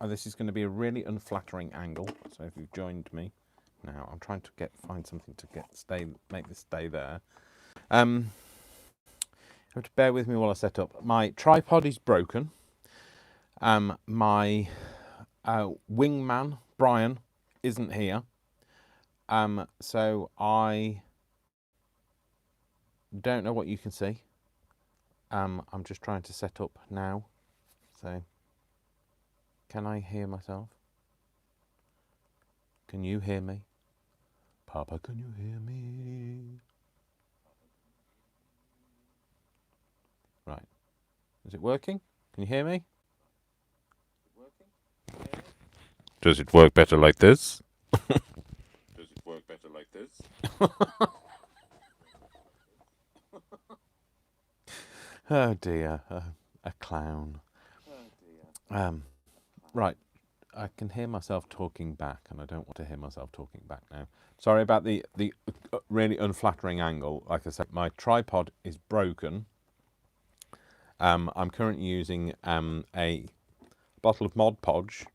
this is going to be a really unflattering angle. So if you've joined me now, I'm trying to find something to make this stay there. You have to bear with me while I set up. My tripod is broken. My wingman Brian isn't here. So I don't know what you can see. I'm just trying to set up now. So, can I hear myself? Can you hear me? Papa, can you hear me? Right. Is it working? Can you hear me? Does it work better like this? Does it work better like this? Oh dear, a clown. Right, I can hear myself talking back, and I don't want to hear myself talking back now. Sorry about the really unflattering angle. Like I said, my tripod is broken. I'm currently using a bottle of Mod Podge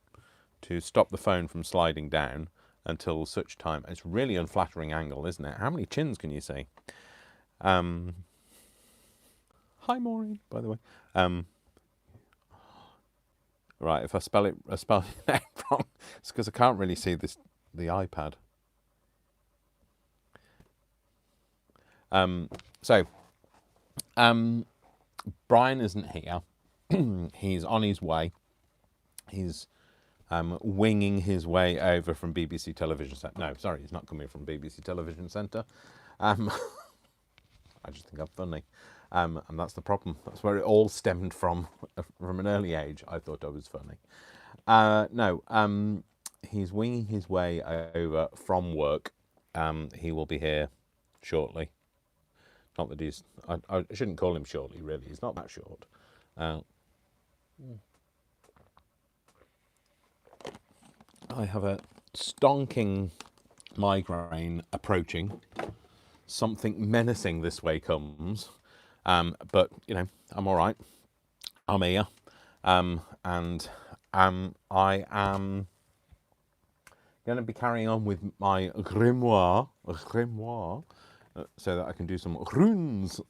to stop the phone from sliding down until such time. It's really unflattering angle, isn't it? How many chins can you see? Hi, Maureen, by the way. Right, if I spell it wrong, it's because I can't really see the iPad. Brian isn't here. He's on his way. He's winging his way over from BBC Television Centre. No, sorry, he's not coming from BBC Television Centre. I just think I'm funny. And that's the problem. That's where it all stemmed from an early age. I thought I was funny. No, he's winging his way over from work. He will be here shortly. Not that he's... I shouldn't call him shortly, really. He's not that short. I have a stonking migraine approaching. Something menacing this way comes. But, you know, I'm all right. I'm here. And I am going to be carrying on with my grimoire, so that I can do some runes.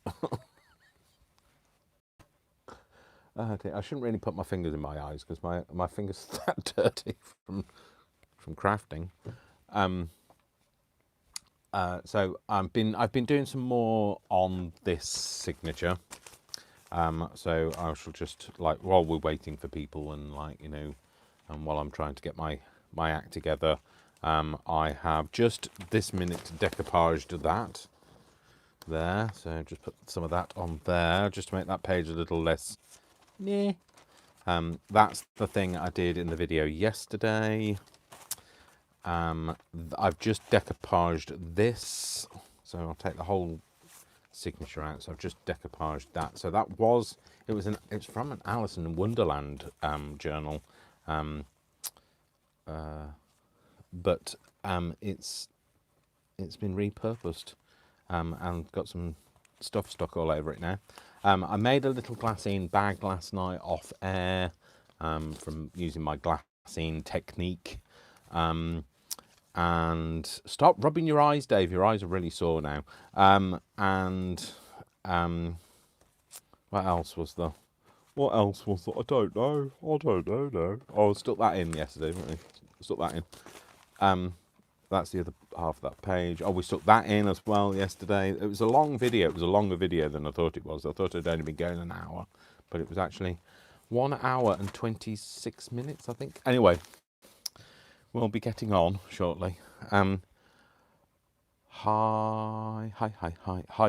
I shouldn't really put my fingers in my eyes because my fingers are that dirty from crafting. So I've been doing some more on this signature. So I shall just, like, while we're waiting for people and, like, you know, and while I'm trying to get my act together, I have just this minute decoupaged that there. So just put some of that on there just to make that page a little less. Yeah. That's the thing I did in the video yesterday. I've just decoupaged this, so I'll take the whole signature out. So I've just decoupaged that. So that was it's from an Alice in Wonderland journal, but it's been repurposed and got some stuff stuck all over it now. I made a little glassine bag last night off air from using my glassine technique. And stop rubbing your eyes, Dave. Your eyes are really sore now. What else was there? What else was there? I don't know. No. Oh, I stuck that in yesterday, didn't we? Stuck that in. That's the other half of that page. Oh, we stuck that in as well yesterday. It was a long video. It was a longer video than I thought it was. I thought it'd only been going an hour, but it was actually 1 hour and 26 minutes, I think. Anyway, we'll be getting on shortly. Hi,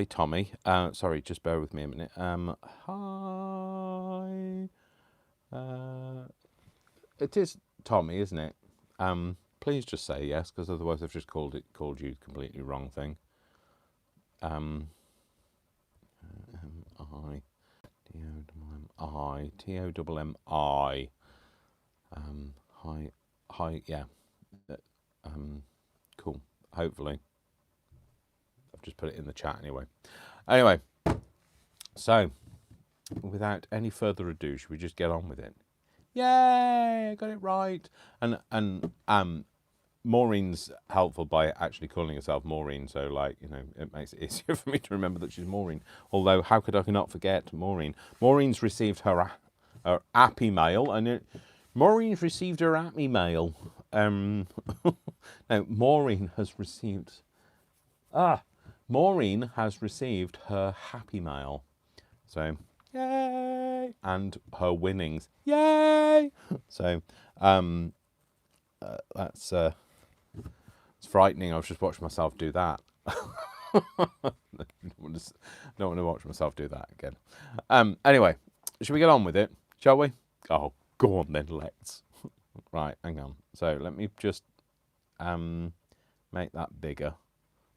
Tommy. Sorry, just bear with me a minute. Hi. It is Tommy, isn't it? Please just say yes, because otherwise I've just called you the completely wrong thing. T-O-M-M-I. Hi, yeah. Cool. Hopefully. I've just put it in the chat anyway. Anyway, so without any further ado, should we just get on with it? Yay, I got it right. And Maureen's helpful by actually calling herself Maureen, so like, you know, it makes it easier for me to remember that she's Maureen. Although, how could I not forget Maureen? Maureen's received her app email, and Maureen's received her app email. No, Maureen has received. Maureen has received her happy mail. So, yay! And her winnings, yay! So, that's it's frightening. I've just watched myself do that. Don't want to watch myself do that again. Anyway, should we get on with it? Shall we? Oh, go on then, let's. Right, hang on. So let me just make that bigger,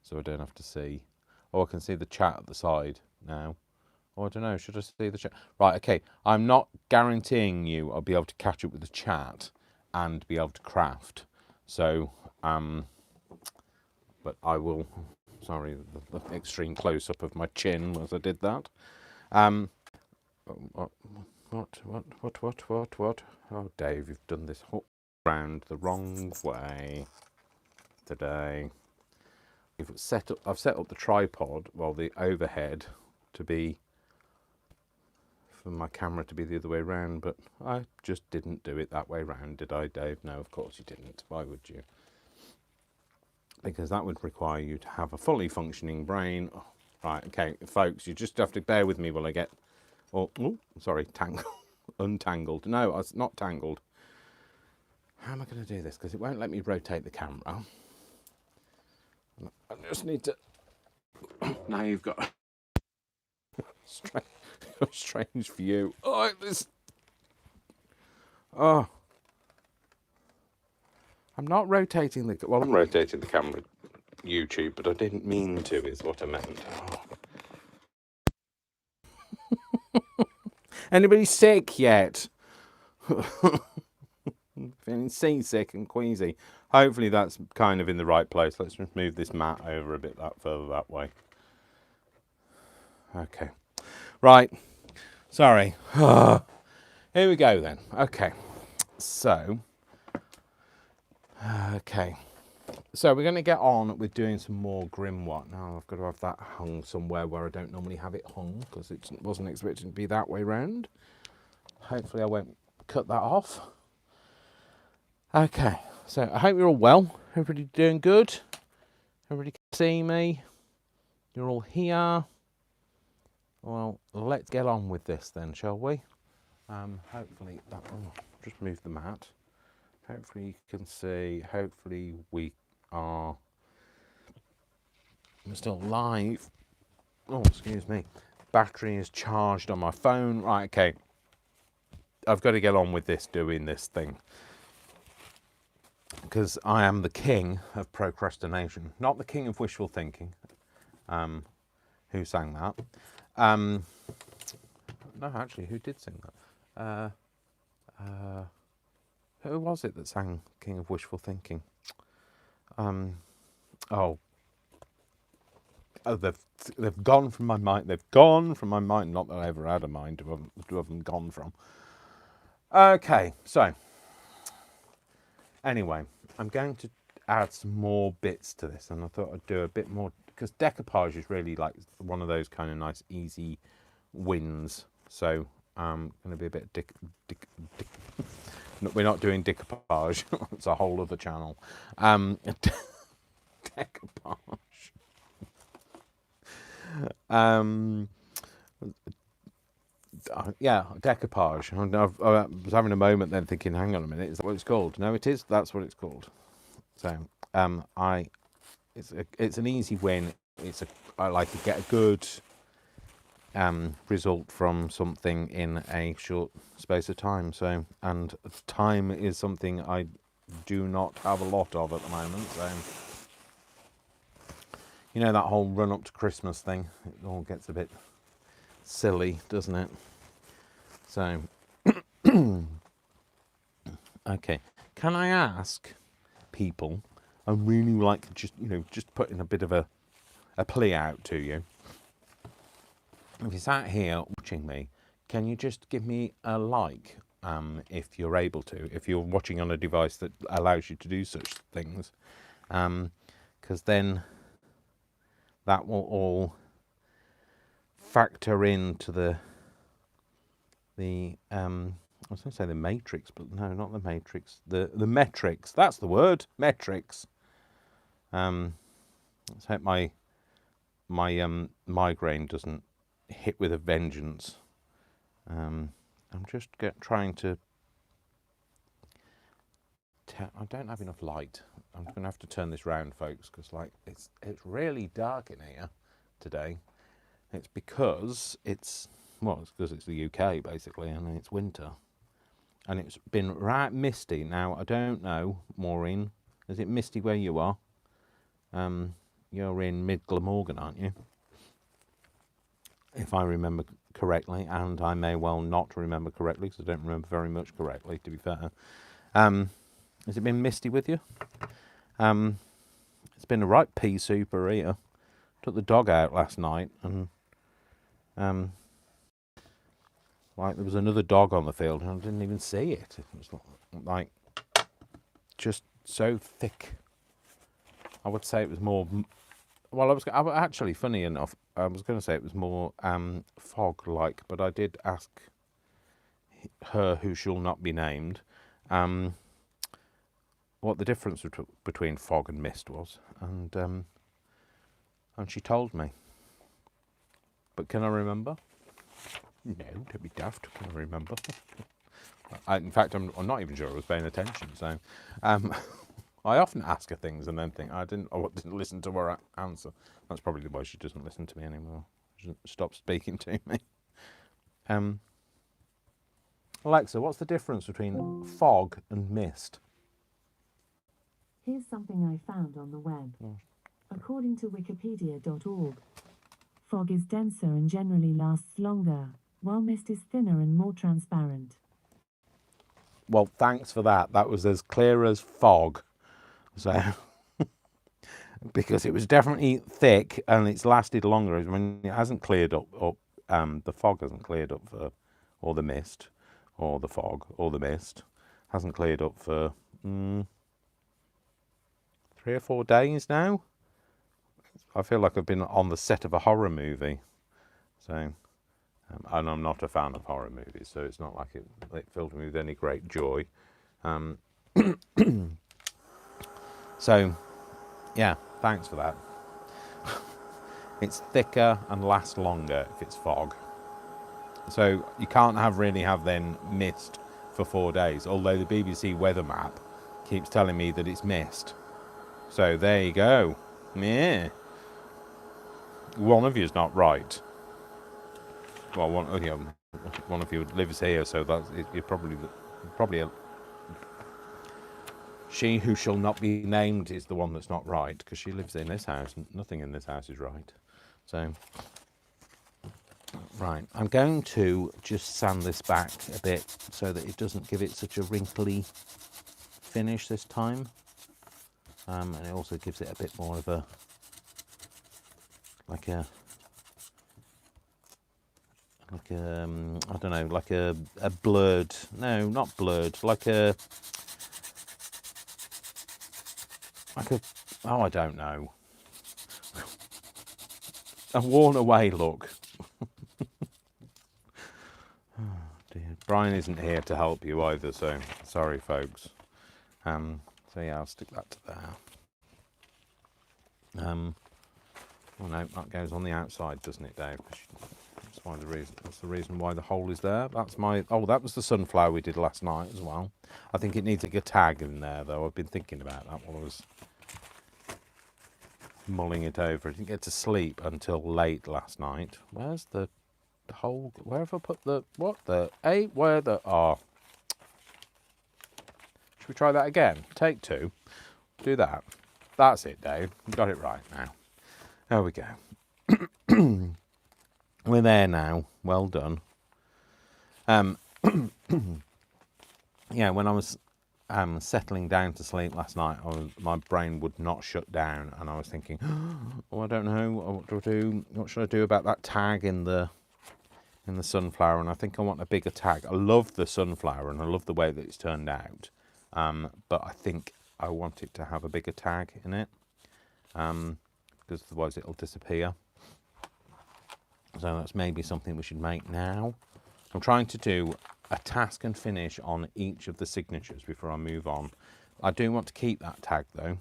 so I don't have to see. Oh, I can see the chat at the side now. Oh, I don't know. Should I see the chat? Right, okay. I'm not guaranteeing you I'll be able to catch up with the chat and be able to craft. So, but I will. Sorry, the extreme close-up of my chin as I did that. What? Oh, Dave, you've done this whole round the wrong way today. I've set up the tripod, well, the overhead, to be for my camera to be the other way around, but I just didn't do it that way round, did I, Dave? No, of course you didn't. Why would you? Because that would require you to have a fully functioning brain. Oh, right, okay, folks, you just have to bear with me while I get, untangled. No, it's not tangled. How am I going to do this? Because it won't let me rotate the camera. I just need to. Now you've got a strange view. Oh, this. Oh. I'm not rotating the. Well, I'm rotating the camera, YouTube, but I didn't mean to, is what I meant. Oh. Anybody sick yet? Feeling seasick and queasy. Hopefully that's kind of in the right place. Let's just move this mat over a bit further that way. Okay. Right. Sorry. Here we go then. Okay. So we're going to get on with doing some more Grimoire. Now I've got to have that hung somewhere where I don't normally have it hung, because it wasn't expecting to be that way round. Hopefully I won't cut that off. Okay, so I hope you're all well. Everybody doing good? Everybody can see me? You're all here? Well, let's get on with this then, shall we? Hopefully that will just move the mat. Hopefully you can see. Hopefully we're still live. Oh, excuse me. Battery is charged on my phone. Right, okay. I've got to get on with this, doing this thing. Because I am the king of procrastination, not the king of wishful thinking. Who sang that? No, actually, who did sing that? Who was it that sang King of Wishful Thinking? They've gone from my mind. They've gone from my mind. Not that I ever had a mind to have them gone from. Okay, so anyway, I'm going to add some more bits to this, and I thought I'd do a bit more, because decoupage is really like one of those kind of nice, easy wins. So I'm going to be a bit we're not doing decoupage. It's a whole other channel. Decoupage. Yeah, decoupage. I was having a moment then thinking, hang on a minute, is that what it's called? No, it is. That's what it's called. So, it's an easy win. I like to get a good result from something in a short space of time. So, and time is something I do not have a lot of at the moment. So, you know, that whole run up to Christmas thing, it all gets a bit silly, doesn't it? So, okay. Can I ask people? I really like just putting a bit of a plea out to you. If you sat here watching me, can you just give me a like if you're able to, if you're watching on a device that allows you to do such things, because then that will all factor into the I was going to say the matrix, but no, not the matrix. The metrics. That's the word. Metrics. Let's hope my migraine doesn't hit with a vengeance. I'm just trying to. I don't have enough light. I'm going to have to turn this round, folks, because like it's really dark in here today. It's because it's the UK basically, and it's winter, and it's been right misty. Now I don't know, Maureen, is it misty where you are? You're in mid Glamorgan, aren't you? If I remember correctly, and I may well not remember correctly because I don't remember very much correctly, to be fair. Has it been misty with you? It's been a right pea super here. Took the dog out last night, and like there was another dog on the field, and I didn't even see it. It was like just so thick. I would say it was more. Well, actually, funny enough, I was going to say it was more fog-like, but I did ask her, who shall not be named, what the difference between fog and mist was, and she told me. But can I remember? No, don't be daft. Can I remember? In fact, I'm not even sure I was paying attention. So, I often ask her things and then think I didn't listen to her answer. That's probably why she doesn't listen to me anymore. She stopped speaking to me. Alexa, what's the difference between fog and mist? Here's something I found on the web. According to wikipedia.org, fog is denser and generally lasts longer, while mist is thinner and more transparent. Well, thanks for that. That was as clear as fog. So, because it was definitely thick and it's lasted longer. I mean, it hasn't cleared up. The fog hasn't cleared up for, or the mist, or the fog, or the mist hasn't cleared up for 3 or 4 days now. I feel like I've been on the set of a horror movie. So, and I'm not a fan of horror movies, so it's not like it filled me with any great joy. So, yeah, thanks for that. It's thicker and lasts longer if it's fog. So you can't really have then mist for 4 days, although the BBC weather map keeps telling me that it's mist. So there you go. Yeah. One of you is not right. Well, one of you lives here, so you're probably she who shall not be named is the one that's not right, because she lives in this house. Nothing in this house is right. So, right, I'm going to just sand this back a bit so that it doesn't give it such a wrinkly finish this time. And it also gives it a bit more of a, I don't know, like a blurred, no, not blurred, like a, oh, I don't know. A worn away look. Oh dear. Brian isn't here to help you either, so sorry folks. So yeah, I'll stick that to there. Oh no, that goes on the outside, doesn't it, Dave? That's the reason why the hole is there. That was the sunflower we did last night as well. I think it needs a tag in there though. I've been thinking about that while I was mulling it over. I didn't get to sleep until late last night. Where's the hole? Where have I put should we try that again? Take 2. Do that. That's it, Dave. You got it right now. There we go. We're there now. Well done. Yeah, when I was settling down to sleep last night, my brain would not shut down, and I was thinking, oh, I don't know, what do I do? What should I do about that tag in the in the sunflower, and I think I want a bigger tag. I love the sunflower and I love the way that it's turned out, but I think I want it to have a bigger tag in it, because otherwise it'll disappear. So that's maybe something we should make now. I'm trying to do a task and finish on each of the signatures before I move on. I do want to keep that tag though,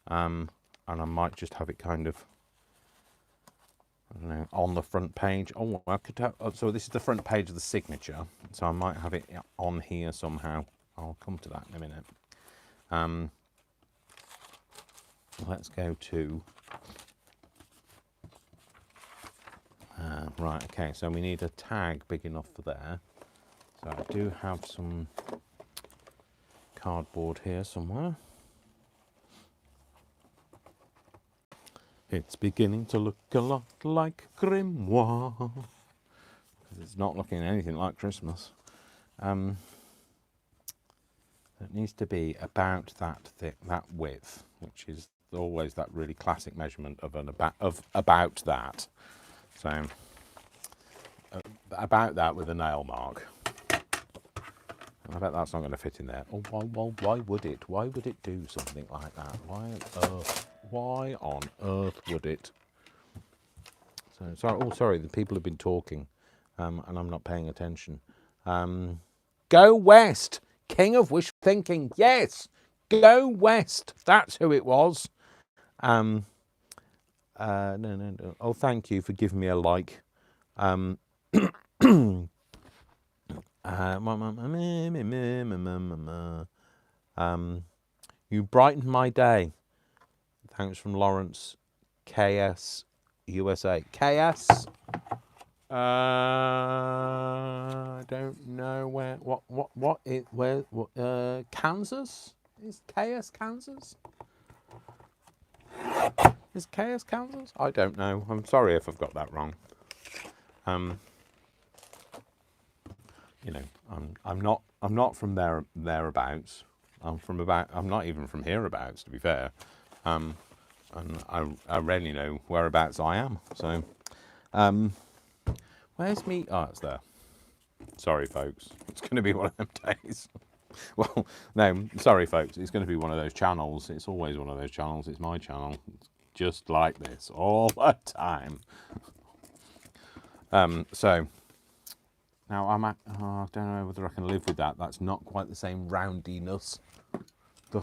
and I might just have it kind of, I don't know, on the front page. Oh, I could have, so this is the front page of the signature, so I might have it on here somehow. I'll come to that in a minute. Let's go to, right, okay, so we need a tag big enough for there. So I do have some cardboard here somewhere. It's beginning to look a lot like Grimoire. It's not looking anything like Christmas. It needs to be about that thick, that width, which is always that really classic measurement of about that. So about that with a nail mark. I bet that's not going to fit in there. Oh, why would it? Why would it do something like that? Why on earth would it? So sorry. Oh, sorry. The people have been talking, and I'm not paying attention. Go west, king of wishful thinking. Yes, go west. That's who it was. No. Oh, thank you for giving me a like. You brightened my day. Thanks from Lawrence, KS, USA. KS? I don't know where, Kansas? Is KS Kansas? Is KS Kansas? I don't know. I'm sorry if I've got that wrong. You know, I'm not from thereabouts. I'm not even from hereabouts, to be fair. And I rarely know whereabouts I am. So, where's me? Oh, it's there. Sorry, folks. It's going to be one of them days. Well, no, sorry, folks. It's going to be one of those channels. It's always one of those channels. It's my channel. It's just like this all the time. So. Now I don't know whether I can live with that. That's not quite the same roundiness, as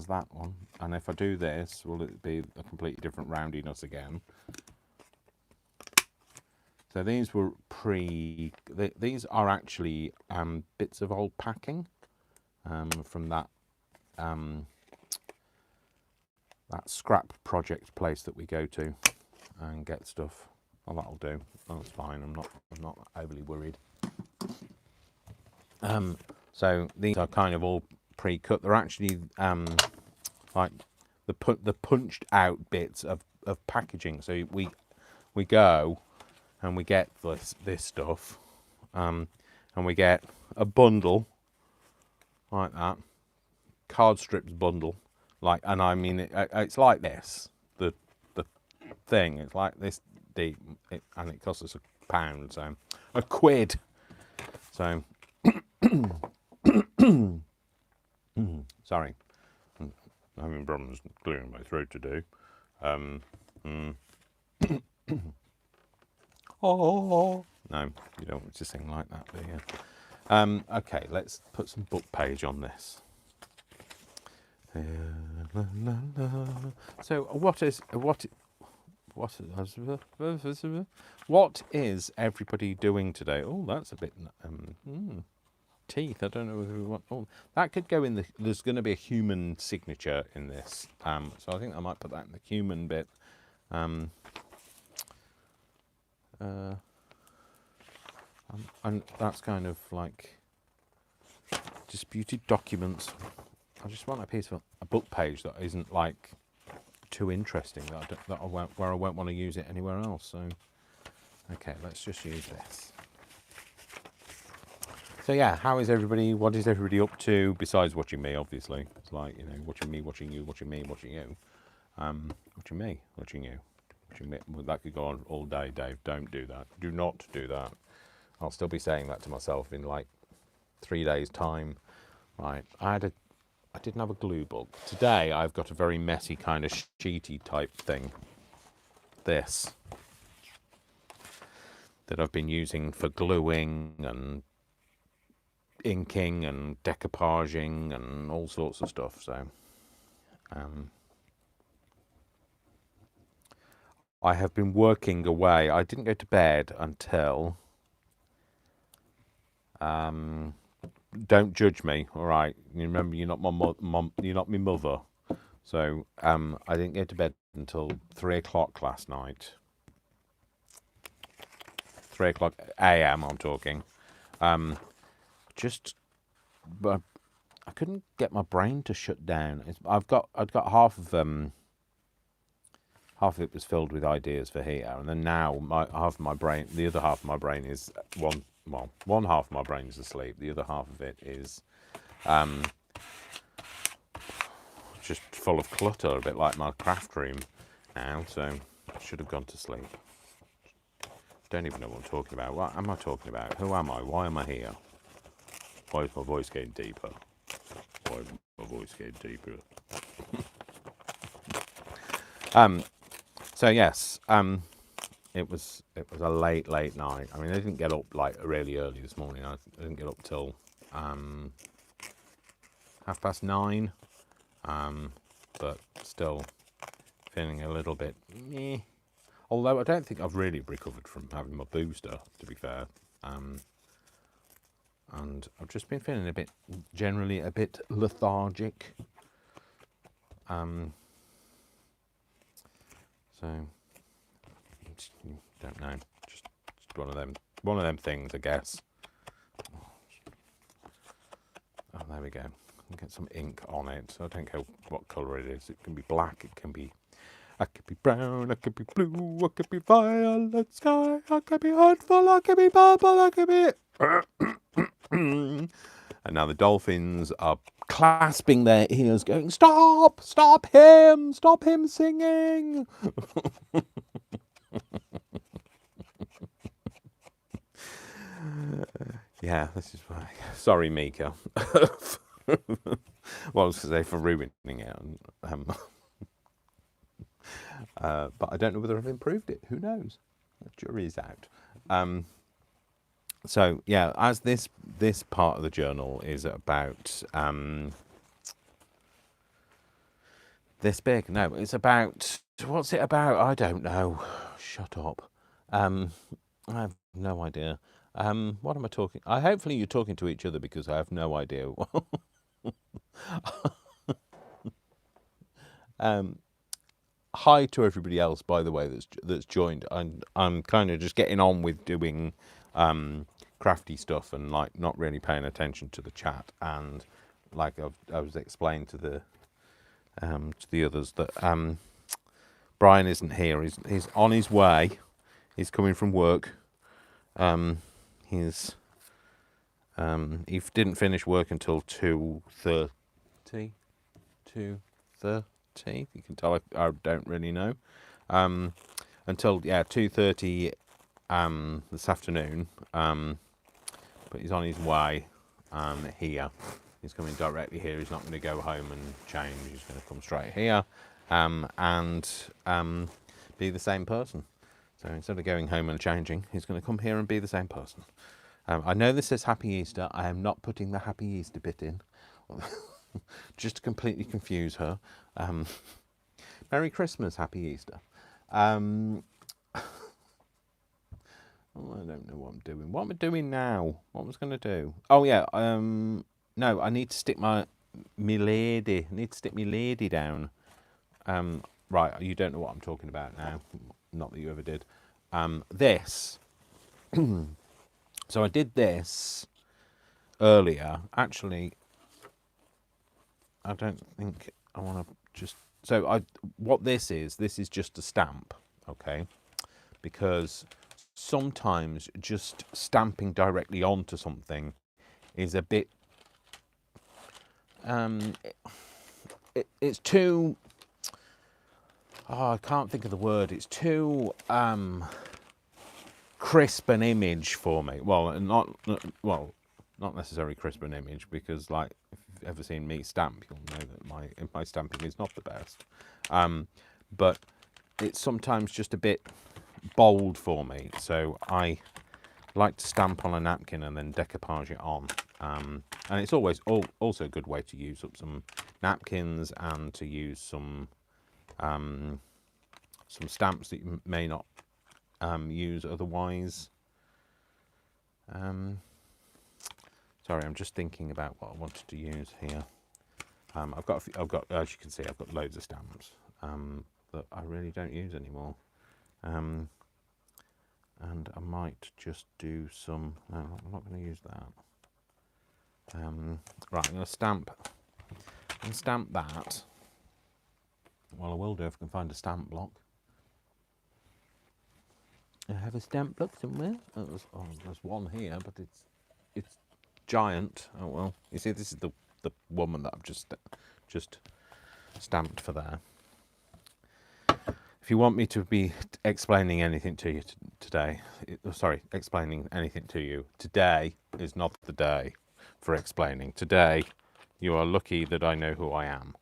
that one. And if I do this, will it be a completely different roundiness again? So these were these are actually bits of old packing from that that scrap project place that we go to and get stuff. Well, that'll do. That's fine. I'm not overly worried. So these are kind of all pre-cut. They're actually like the punched out bits of packaging. So we go and we get this stuff, and we get a bundle like that, card strips bundle, like, and I mean it's like this. The thing, it's like this. And it costs us £1, so £1. So, sorry, I'm having problems clearing my throat today. Oh no, you don't want to sing like that, do you? Okay, let's put some book page on this. So, what is everybody doing today? Oh, that's a bit teeth. I don't know if we want. Oh, that could go in the. There's going to be a human signature in this, so I think I might put that in the human bit. And that's kind of like disputed documents. I just want a piece of a book page that isn't like too interesting where I won't want to use it anywhere else. So, okay, let's just use this. So yeah, how is everybody? What is everybody up to besides watching me? Obviously, it's like, you know, watching me, watching you, watching me, watching you, watching me, watching you. That could go on all day, Dave. Don't do that. Do not do that. I'll still be saying that to myself in like 3 days' time. Right. I didn't have a glue book. Today I've got a very messy kind of sheety type thing. This. That I've been using for gluing and inking and decoupaging and all sorts of stuff. So, I have been working away. I didn't go to bed until. Don't judge me, all right? You remember, you're not my mum. You're not my mother. So, I didn't go to bed until 3 o'clock last night. 3 o'clock a.m. I'm talking. But I couldn't get my brain to shut down. I'd got half of it was filled with ideas for here, and then now the other half of my brain is one half of my brain is asleep. The other half of it is just full of clutter, a bit like my craft room now. So I should have gone to sleep. Don't even know what I'm talking about. What am I talking about? Who am I? Why am I here? Why is my voice getting deeper? Why is my voice getting deeper? So yes, it was a late night. I mean, I didn't get up like really early this morning. I didn't get up till 9:30. But still feeling a little bit meh. Although I don't think I've really recovered from having my booster, to be fair. And I've just been feeling generally a bit lethargic. So, don't know. Just one of them things, I guess. Oh, there we go. Get some ink on it. So I don't care what colour it is. It can be black. It can be. I could be brown. I could be blue. I could be violet sky. I could be hurtful. I could be purple. I could be. And now the dolphins are clasping their ears, going, "Stop! Stop him! Stop him singing!" Yeah, this is why. Sorry, Mika. Well, I was going to say for ruining it. But I don't know whether I've improved it. Who knows? The jury's out. So yeah, as this part of the journal is about this big. No, it's about, what's it about? I don't know. Shut up. I have no idea. What am I talking? Hopefully you're talking to each other, because I have no idea. Hi to everybody else, by the way, that's joined. I'm kind of just getting on with doing crafty stuff and like not really paying attention to the chat. And like I was explained to the others that Brian isn't here. He's on his way. He's coming from work. He didn't finish work until 2:30. 2:30. You can tell I don't really know. Until 2:30 this afternoon. But he's on his way here. He's coming directly here. He's not going to go home and change. He's going to come straight here and be the same person. So instead of going home and changing, he's going to come here and be the same person. I know this says Happy Easter. I am not putting the Happy Easter bit in. Just to completely confuse her. Merry Christmas, Happy Easter. I don't know what I'm doing. What am I doing now? What was I going to do? Oh yeah. No, I need to stick me lady. I need to stick me lady down. Right, you don't know what I'm talking about now. Not that you ever did. This. So I did this earlier. Actually, I don't think I want to just. So what this is just a stamp, okay? Because sometimes just stamping directly onto something is a bit. It's too. I can't think of the word. It's too crisp an image for me. Well, not necessarily crisp an image, because like if you've ever seen me stamp, you'll know that my stamping is not the best. But it's sometimes just a bit bold for me, so I like to stamp on a napkin and then decoupage it on. And it's always also a good way to use up some napkins and to use some stamps that you may not use otherwise. Sorry, I'm just thinking about what I wanted to use here. I've got, as you can see, I've got loads of stamps that I really don't use anymore. And I might just do some. No, I'm not going to use that. Right, I'm going to stamp that. Well, I will do if I can find a stamp block. I have a stamp block somewhere. There's one here, but it's giant. Oh well. You see, this is the woman that I've just stamped for there. If you want me to be explaining anything to you today, explaining anything to you, today is not the day for explaining. Today, you are lucky that I know who I am.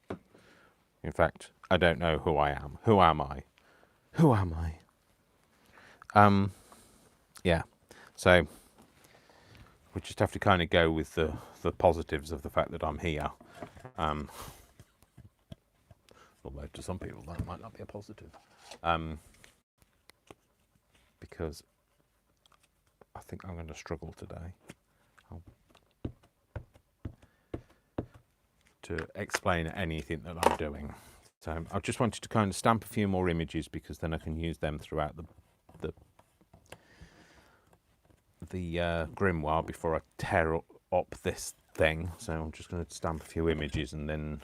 In fact, I don't know who I am. Who am I? Who am I? Yeah. So we just have to kind of go with the positives of the fact that I'm here. Although to some people that might not be a positive. Because I think I'm going to struggle today to explain anything that I'm doing. So I just wanted to kind of stamp a few more images, because then I can use them throughout the grimoire before I tear up this thing. So I'm just going to stamp a few images and then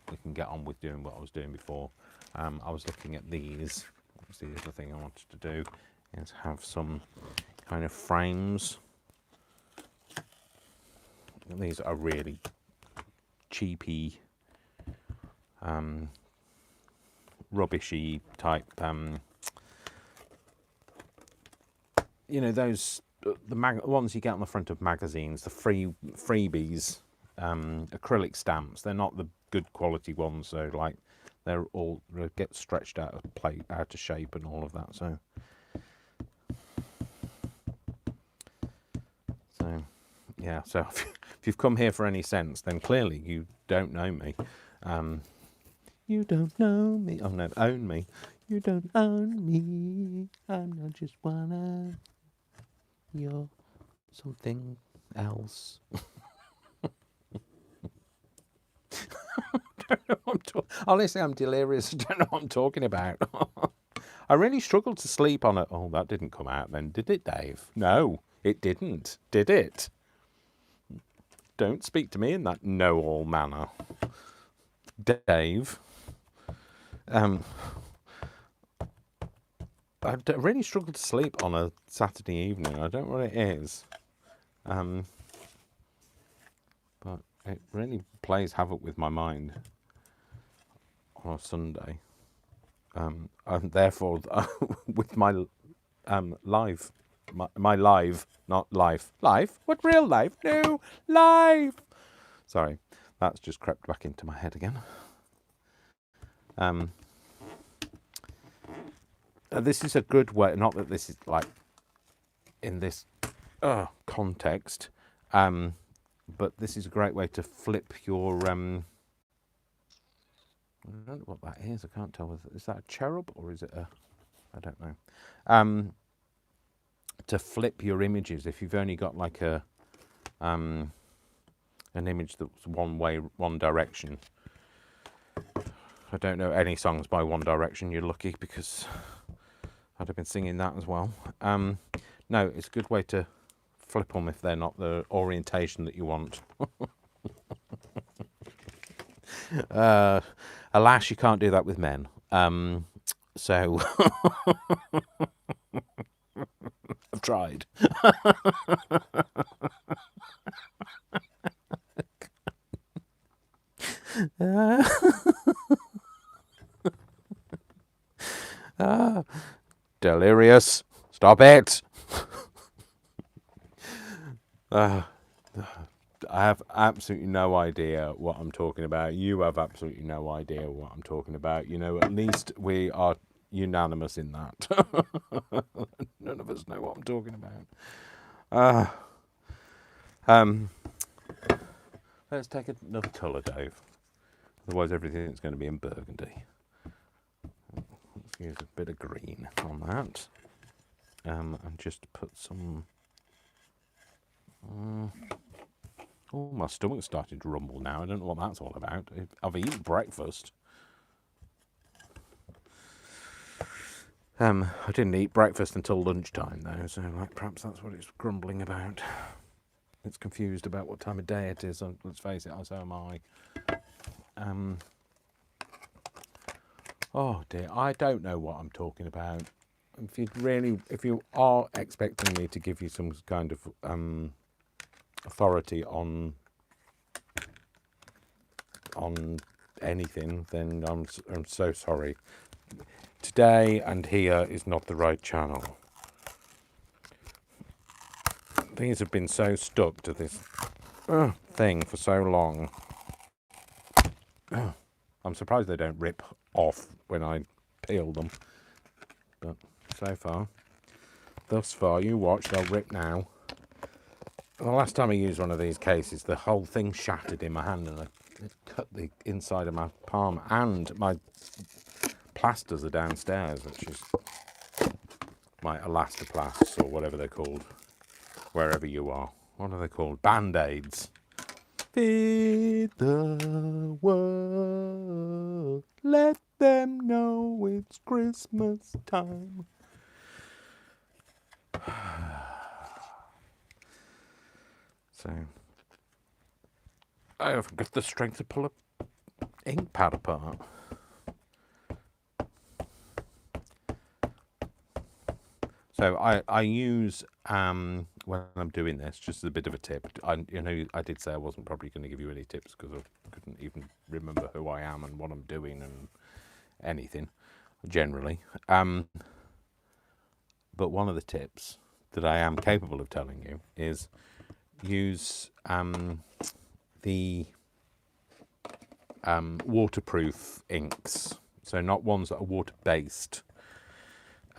we can get on with doing what I was doing before. I was looking at these. Obviously, the other thing I wanted to do is have some kind of frames. And these are really cheapy, rubbishy type. You know, those the ones you get on the front of magazines, the freebies, acrylic stamps. They're not the good quality ones, so like they're all get stretched out of shape and all of that. So yeah. So if you've come here for any sense, then clearly you don't know me. You don't know me. Oh no, own me. You don't own me. I'm not just one. You're something else. Honestly, I'm delirious. I don't know what I'm talking about. I really struggled to sleep on it. Oh, that didn't come out then, did it, Dave? No, it didn't, did it? Don't speak to me in that know-all manner, Dave. I really struggled to sleep on a Saturday evening. I don't know what it is. But it really plays havoc with my mind on a Sunday. And therefore, with my live, my live, not life. Life? What, real life? No, live! Sorry, that's just crept back into my head again. This is a good way, not that this is like in this context, but this is a great way to flip your, I don't know what that is, I can't tell, is that a cherub or is it a, I don't know, to flip your images if you've only got like a, an image that's one way, one direction. I don't know any songs by One Direction, you're lucky, because I'd have been singing that as well. No, it's a good way to flip them if they're not the orientation that you want. Alas, you can't do that with men. So I've tried. Delirious. Stop it. I have absolutely no idea what I'm talking about. You have absolutely no idea what I'm talking about. You know, at least we are unanimous in that. None of us know what I'm talking about. Let's take another colour, Dave. Otherwise everything's going to be in burgundy. Let's use a bit of green on that. And just put some... oh, my stomach's starting to rumble now. I don't know what that's all about. I've eaten breakfast. I didn't eat breakfast until lunchtime, though, so like perhaps that's what it's grumbling about. It's confused about what time of day it is. Let's face it, so am I. Oh dear, I don't know what I'm talking about. If you are expecting me to give you some kind of authority on anything, then I'm so sorry. Today and here is not the right channel. Things have been so stuck to this thing for so long. I'm surprised they don't rip off when I peel them. But thus far, you watch, they'll rip now. The last time I used one of these cases, the whole thing shattered in my hand and it cut the inside of my palm, and my plasters are downstairs, which is my elastoplasts or whatever they're called, wherever you are. What are they called? Band-aids. Feed the world, let them know it's Christmas time. So, I haven't got the strength to pull a ink pad apart. So I use, when I'm doing this, just as a bit of a tip, I did say I wasn't probably going to give you any tips because I couldn't even remember who I am and what I'm doing and anything, generally. But one of the tips that I am capable of telling you is use the waterproof inks. So not ones that are water-based.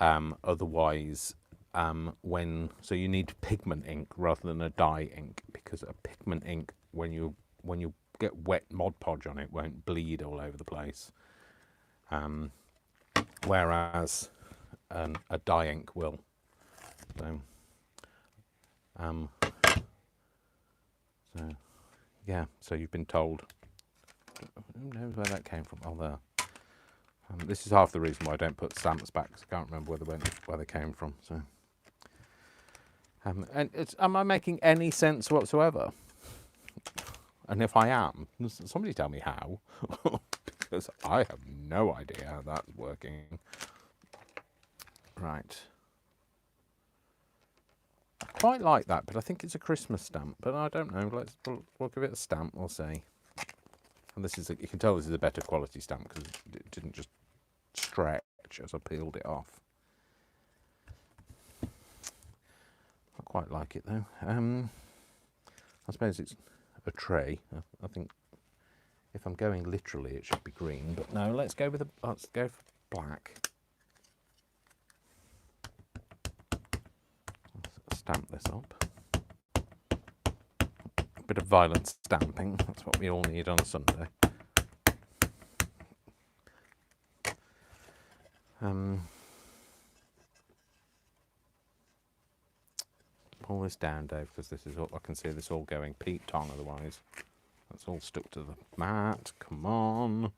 Otherwise, so you need pigment ink rather than a dye ink, because a pigment ink, when you get wet Mod Podge on it, won't bleed all over the place. Whereas a dye ink will. So, yeah. So you've been told. Who knows where that came from? Oh, there. This is half the reason why I don't put stamps back, because I can't remember where they came from. So, and am I making any sense whatsoever? And if I am, somebody tell me how, because I have no idea how that's working. Right. I quite like that, but I think it's a Christmas stamp. But I don't know. We'll give it a stamp. We'll see. And this is you can tell this is a better quality stamp because it didn't just stretch as I peeled it off. I quite like it though. I suppose it's a tray. I think if I'm going literally, it should be green. But no, let's go for black. Let's stamp this up. A bit of violent stamping. That's what we all need on a Sunday. Pull this down, Dave, because this is all I can see. This all going Pete Tong. Otherwise, that's all stuck to the mat. Come on,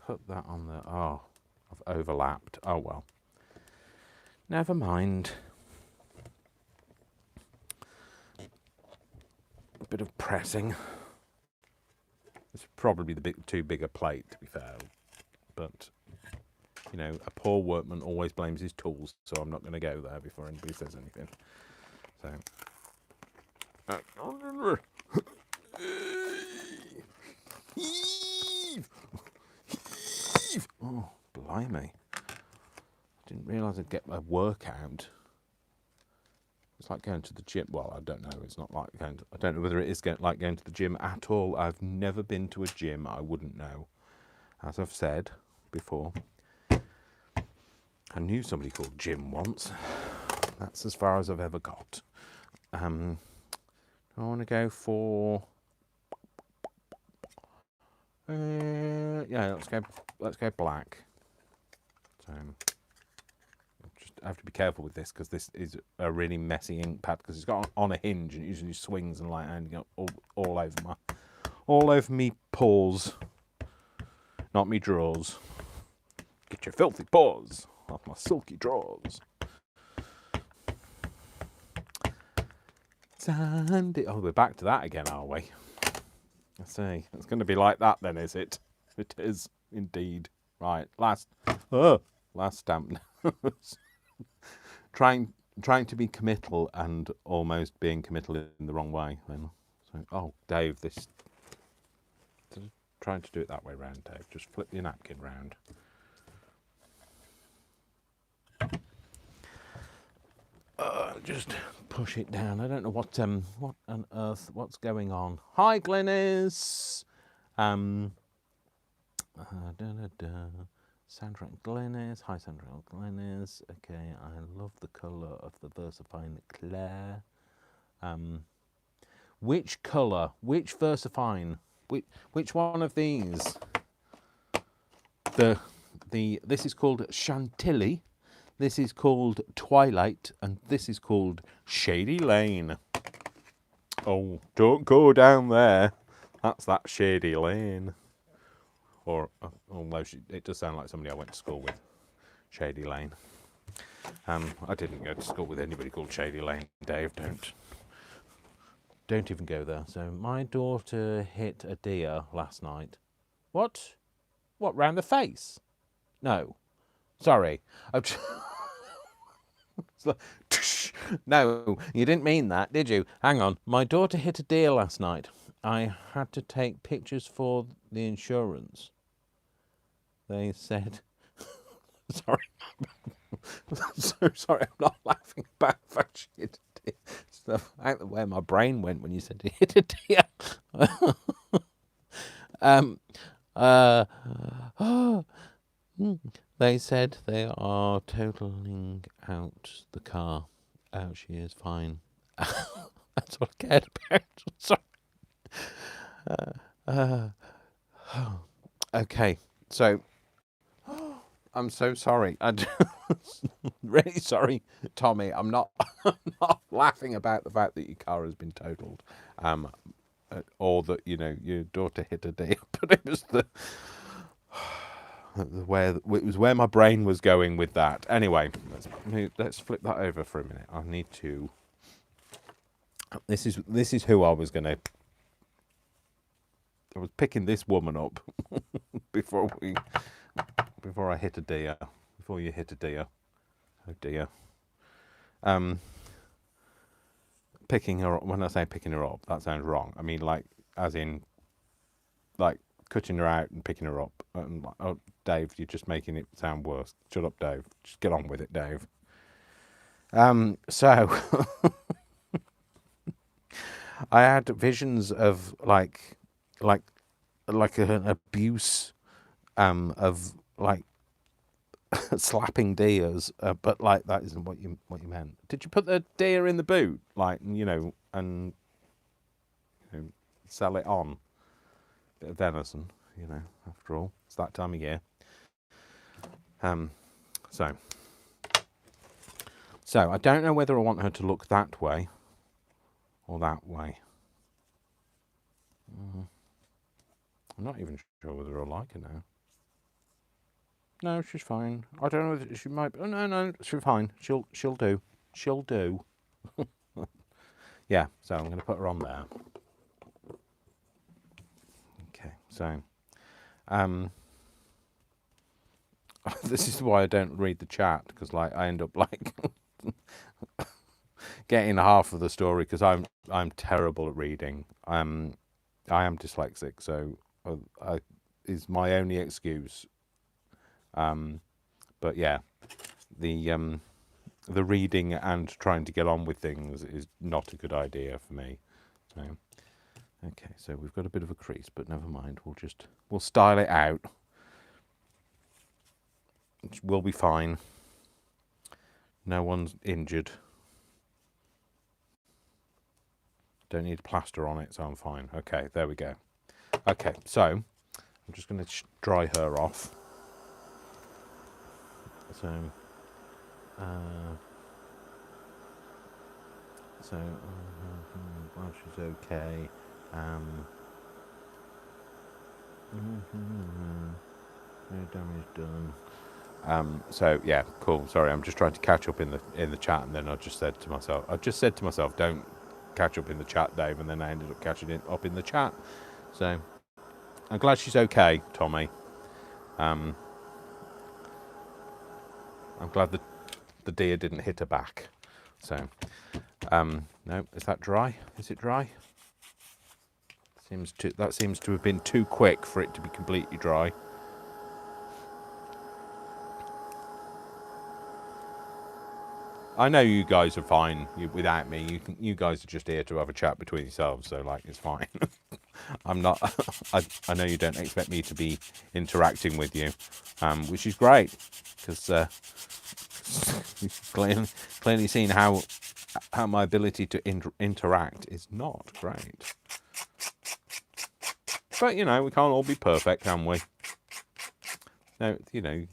put that on the. Oh, I've overlapped. Oh well. Never mind. A bit of pressing. It's probably too big a plate, to be fair, but. You know, a poor workman always blames his tools, so I'm not going to go there before anybody says anything. So, me. I didn't realise I'd get a workout. It's like going to the gym. Well, I don't know. It's not like going to, I don't know whether it is like going to the gym at all. I've never been to a gym. I wouldn't know. As I've said before, I knew somebody called Jim once. That's as far as I've ever got. I want to go for... yeah, let's go black. So... I have to be careful with this because this is a really messy ink pad because it's got on a hinge and it usually swings and like ending up all over me paws, not me drawers. Get your filthy paws off my silky drawers. Sandy. Oh, we're back to that again, are we? I see. It's going to be like that then, is it? It is indeed. Right. Last stamp. Trying to be committal and almost being committal in the wrong way. Then, so, oh, Dave, trying to do it that way round, Dave. Just flip your napkin round. Just push it down. I don't know what on earth, what's going on. Hi, Glennis. Sandra and Glennis. Hi, Sandra and Glennis. Okay, I love the colour of the VersaFine Claire. Which colour? Which VersaFine? Which one of these? This is called Chantilly. This is called Twilight, and this is called Shady Lane. Oh, don't go down there. That's that Shady Lane. Or, although it does sound like somebody I went to school with, Shady Lane. I didn't go to school with anybody called Shady Lane, Dave. Don't even go there. So my daughter hit a deer last night. What? What, round the face? No. Sorry. No, you didn't mean that, did you? Hang on. My daughter hit a deer last night. I had to take pictures for the insurance. They said... Sorry. I'm so sorry, I'm not laughing about the fact she hit a deer. Stuff out the way my brain went when you said he hit a deer. They said they are totaling out the car. Oh, she is fine. That's what I cared about. Sorry. Okay, so I'm so sorry. Really sorry, Tommy. I'm not laughing about the fact that your car has been totaled, or that your daughter hit a deer. But it was it was where my brain was going with that. Anyway, let's flip that over for a minute. I need to. This is who I was gonna. I was picking this woman up before I hit a deer. Before you hit a deer. Oh dear. Picking her up. When I say picking her up, that sounds wrong. I mean, like, as in, like, cutting her out and picking her up. Oh, Dave, you're just making it sound worse. Shut up, Dave. Just get on with it, Dave. So I had visions of like an abuse, of like slapping deers, but like that isn't what you meant. Did you put the deer in the boot, like, and sell it on? Bit of venison, after all, it's that time of year. So I don't know whether I want her to look that way or that way. I'm not even sure whether I like her now. No, she's fine. I don't know whether she might. Oh, no, she's fine. She'll do. She'll do. Yeah. So I'm going to put her on there. Okay. So, this is why I don't read the chat, because like I end up like getting half of the story, because I'm terrible at reading. I am dyslexic, so is my only excuse. But yeah, the reading and trying to get on with things is not a good idea for me. So, okay, so we've got a bit of a crease, but never mind. We'll style it out. We'll be fine. No one's injured. Don't need plaster on it, so I'm fine. Okay, there we go. Okay, so I'm just going to dry her off. So, well, she's okay. No damage done. So yeah, cool. Sorry, I'm just trying to catch up in the chat, and then I just said to myself, don't catch up in the chat, Dave, and then I ended up catching it up in the chat. So I'm glad she's okay, Tommy. I'm glad that the deer didn't hit her back. So no, is that dry? Is it dry? That seems to have been too quick for it to be completely dry. I know you guys are fine without me. You guys are just here to have a chat between yourselves, so like it's fine. I'm not. I know you don't expect me to be interacting with you, which is great because you've clearly seen how my ability to interact is not great. But you know, we can't all be perfect, can we? No, you know,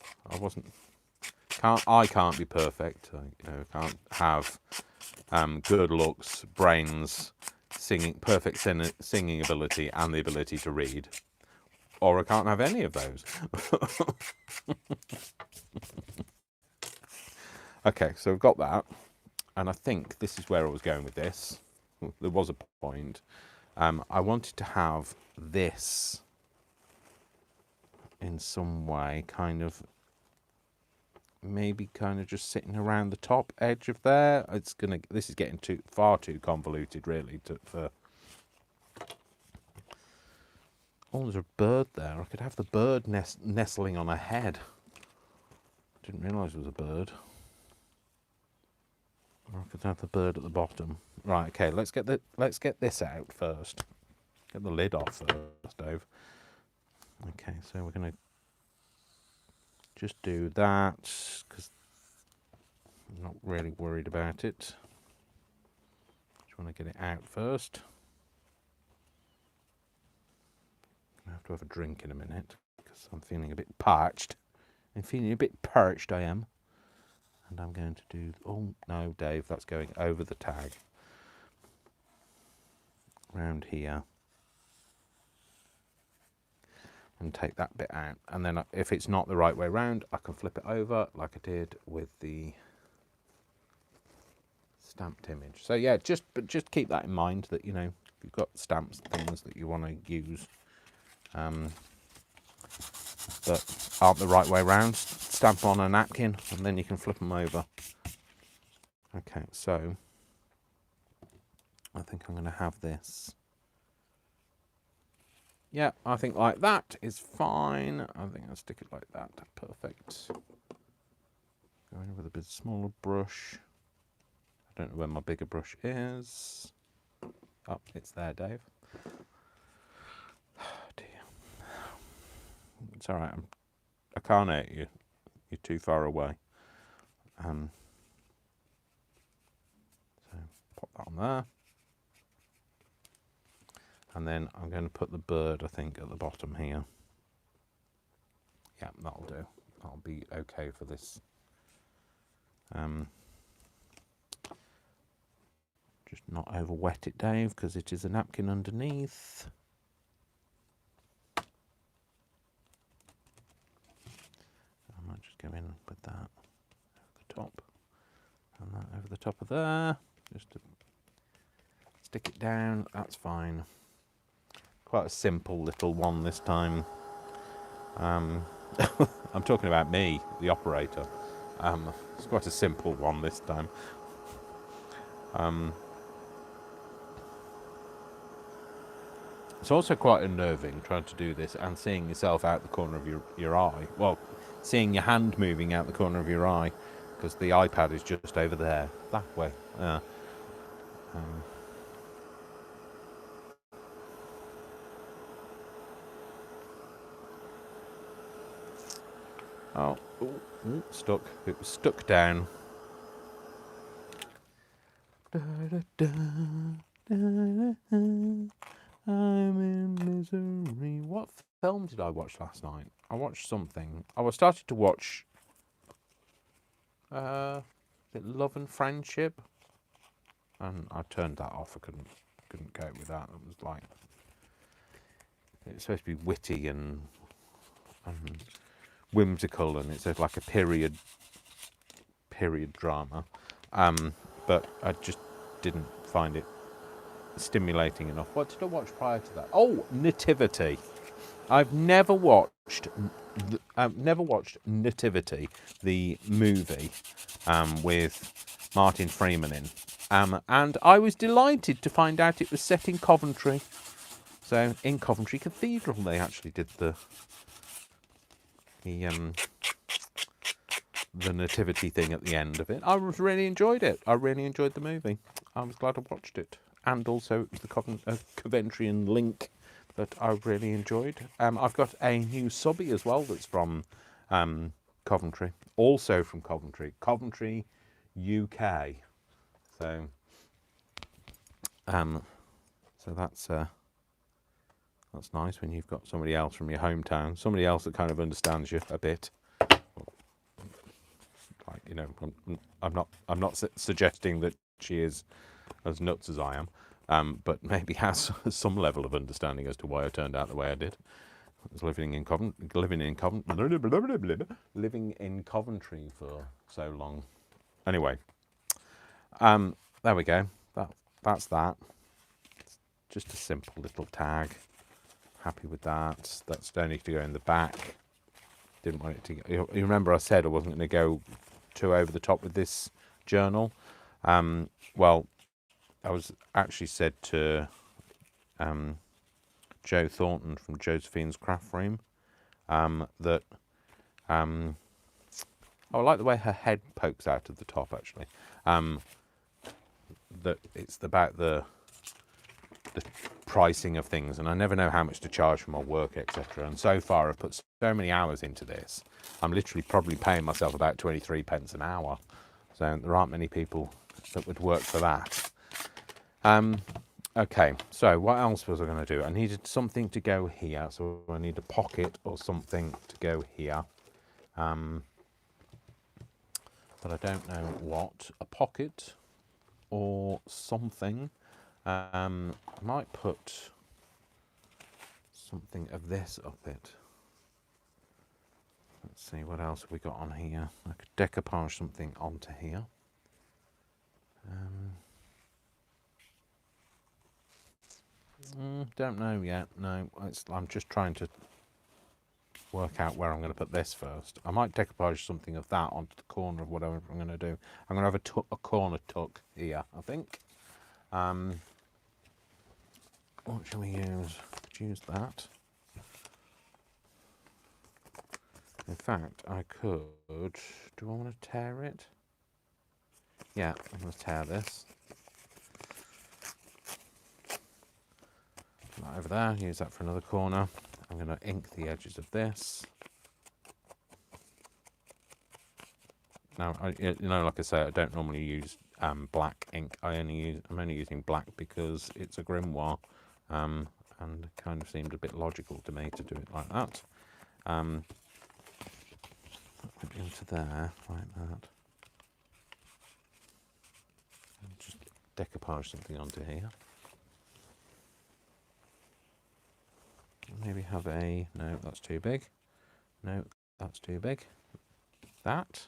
I can't be perfect. Can't have good looks, brains, perfect singing ability, and the ability to read. Or I can't have any of those. Okay, so we've got that. And I think this is where I was going with this. There was a point. I wanted to have this in some way maybe just sitting around the top edge of there. This is getting far too convoluted, really. Oh, there's a bird there. I could have the bird nestling on her head. Didn't realise it was a bird. Or I could have the bird at the bottom. Right. Okay. Let's get this out first. Get the lid off first, Dave. Okay. So we're gonna just do that because I'm not really worried about it. Just want to get it out first. I have to have a drink in a minute because I'm feeling a bit parched. I am. And I'm going to do... Oh, no, Dave, that's going over the tag. Round here. And take that bit out. And then if it's not the right way round, I can flip it over like I did with the stamped image. So yeah, just keep that in mind that, you know, if you've got stamps, things that you want to use that aren't the right way round, stamp on a napkin and then you can flip them over. Okay, so I think I'm going to have this. Yeah, I think like that is fine. I think I'll stick it like that. Perfect. Go in with a bit smaller brush. I don't know where my bigger brush is. Oh, it's there, Dave. Oh, dear. It's all right. I can't hurt you. You're too far away. So pop that on there. And then I'm going to put the bird, I think, at the bottom here. Yeah, that'll do. That'll be okay for this. Just not over wet it, Dave, because it is a napkin underneath. I might just go in with that over the top. And that over the top of there. Just to stick it down, that's fine. Quite a simple little one this time. I'm talking about me, the operator. It's quite a simple one this time. It's also quite unnerving trying to do this and seeing yourself out the corner of your eye. Well, seeing your hand moving out the corner of your eye, because the iPad is just over there, that way. Oh, ooh, stuck. It was stuck down. I'm in misery. What film did I watch last night? I watched something. I started to watch is it Love and Friendship? And I turned that off. I couldn't cope with that. It was like, it's supposed to be witty and whimsical, and it's like a period drama. But I just didn't find it stimulating enough. What did I watch prior to that? Oh, Nativity. I've never watched Nativity, the movie, with Martin Freeman in. And I was delighted to find out it was set in Coventry. So in Coventry Cathedral, they actually did the nativity thing at the end of it. I really enjoyed it. I really enjoyed the movie. I was glad I watched it. And also it was the Coventrian link that I really enjoyed. I've got a new subby as well that's from Coventry. Also from Coventry. Coventry, UK. So that's nice when you've got somebody else from your hometown, somebody else that kind of understands you a bit. Like, you know, I'm not suggesting that she is as nuts as I am, but maybe has some level of understanding as to why I turned out the way I did. I was living in Coventry for so long. Anyway, there we go. That's that. Just a simple little tag. Happy with that. That's only to go in the back. Didn't want it to go. You remember I said I wasn't going to go too over the top with this journal. Well, I was actually said to Joe Thornton from Josephine's Craft Room that I like the way her head pokes out of the top, actually. That it's about the pricing of things, and I never know how much to charge for my work, etc. And so far I've put so many hours into this, I'm literally probably paying myself about 23 pence an hour. So there aren't many people that would work for that. Okay, so what else was I going to do? I needed something to go here, so I need a pocket or something to go here. But I don't know what. A pocket or something. I might put something of this up it. Let's see, what else have we got on here? I could decoupage something onto here. Don't know yet. No, I'm just trying to work out where I'm going to put this first. I might decoupage something of that onto the corner of whatever I'm going to do. I'm going to have a corner tuck here, I think. What shall we use? Could use that. In fact, I could. Do I want to tear it? Yeah, I'm going to tear this. Right over there, use that for another corner. I'm going to ink the edges of this. Now, like I say, I don't normally use black ink. I'm only using black because it's a Grimoire, and it kind of seemed a bit logical to me to do it like that. Put it into there, like that. And just decoupage something onto here. Maybe have a, no, that's too big. No, that's too big. That?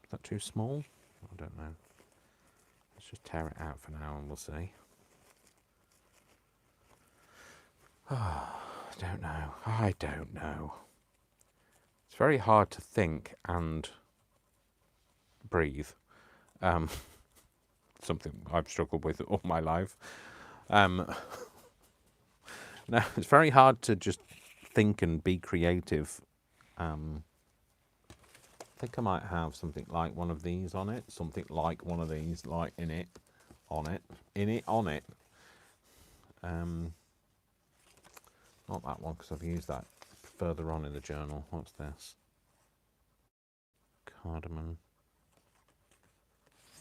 Is that too small? I don't know. Let's just tear it out for now and we'll see. I don't know. It's very hard to think and breathe. Something I've struggled with all my life. Now, it's very hard to just think and be creative I think I might have something like one of these on it. Something like one of these, like in it, on it, in it, on it. Not that one, because I've used that further on in the journal. What's this? Cardamom.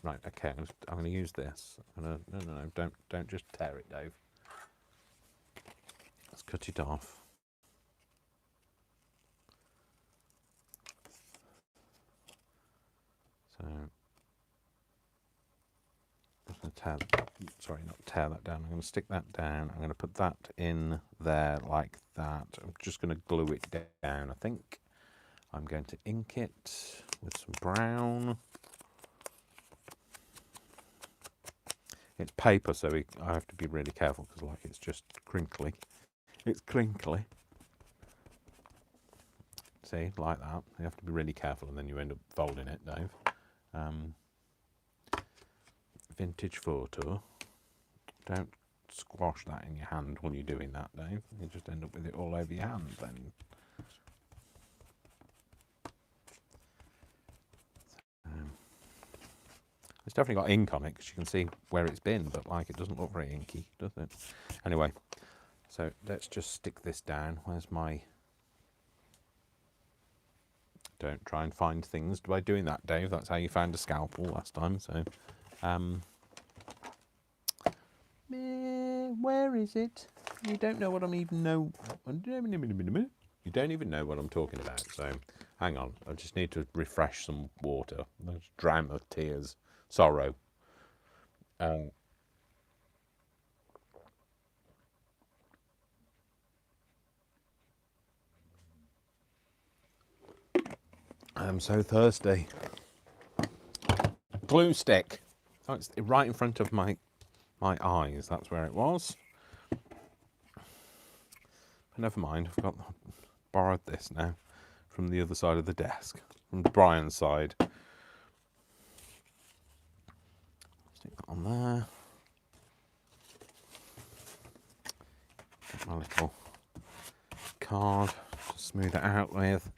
Right, okay, I'm going to use this. No, don't just tear it, Dave. Let's cut it off. So, I'm just going to not tear that down. I'm going to stick that down. I'm going to put that in there like that. I'm just going to glue it down, I think. I'm going to ink it with some brown. It's paper, so I have to be really careful because, like, it's just crinkly. It's crinkly. See, like that. You have to be really careful, and then you end up folding it, Dave. Vintage photo. Don't squash that in your hand when you're doing that, Dave. You just end up with it all over your hand then. It's definitely got ink on it because you can see where it's been, but like it doesn't look very inky, does it? Anyway, so let's just stick this down. Where's my... Don't try and find things by doing that, Dave. That's how you found a scalpel last time. So, where is it? You don't know what I'm even know. You don't even know what I'm talking about. So, hang on. I just need to refresh some water. I'll just drown my tears, sorrow. I'm so thirsty. Glue stick. Oh, it's right in front of my eyes. That's where it was. But never mind. I've borrowed this now from the other side of the desk, from Brian's side. Stick that on there. Get my little card to smooth it out with,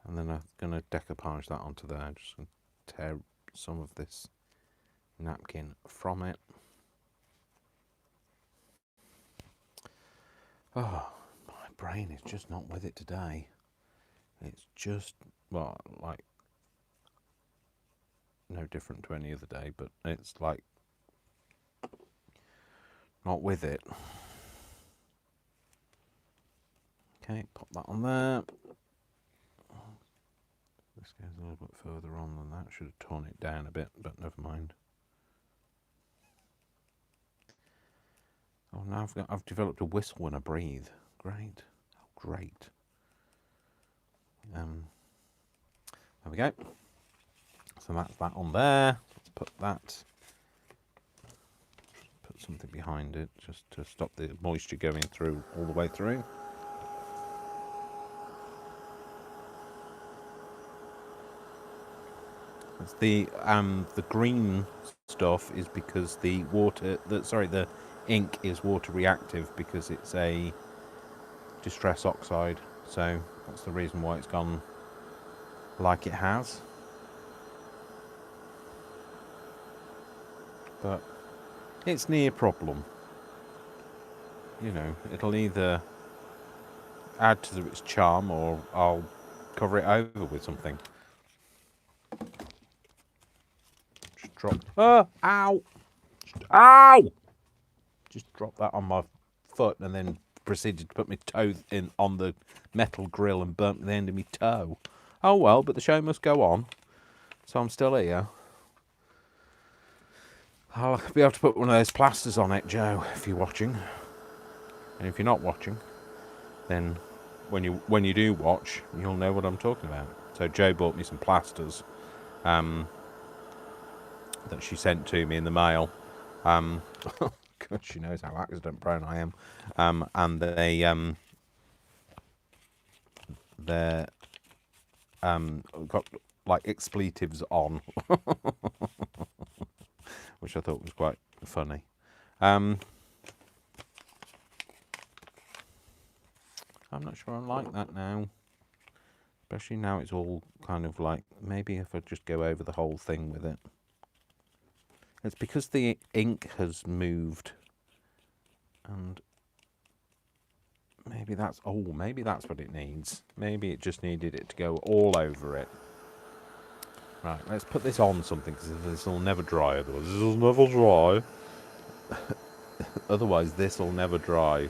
and then I'm going to decoupage that onto there. Just going to tear some of this napkin from it. Oh, my brain is just not with it today. It's just, well, like, no different to any other day, but it's like not with it. Okay, pop that on there. This goes a little bit further on than that. Should have torn it down a bit, but never mind. Oh, now I've developed a whistle when I breathe. Great, oh, great. There we go. So that's that on there. Let's put that. Put something behind it just to stop the moisture going through all the way through. It's the green stuff is because the ink is water reactive because it's a distress oxide. So that's the reason why it's gone like it has. But it's near problem. You know, it'll either add to its charm or I'll cover it over with something. Just drop. Oh, ow! Ow! Just drop that on my foot and then proceeded to put my toe in on the metal grill and burnt the end of my toe. Oh well, but the show must go on. So I'm still here. I'll be able to put one of those plasters on it, Joe, if you're watching. And if you're not watching, then when you do watch, you'll know what I'm talking about. So Joe bought me some plasters that she sent to me in the mail. God, she knows how accident prone I am. And they're got like expletives on, which I thought was quite funny. I'm not sure I like that now. Especially now it's all kind of like, maybe if I just go over the whole thing with it. It's because the ink has moved, and maybe that's what it needs. Maybe it just needed it to go all over it. Right, let's put this on something, because this will never dry otherwise. This will never dry. Otherwise, this will never dry.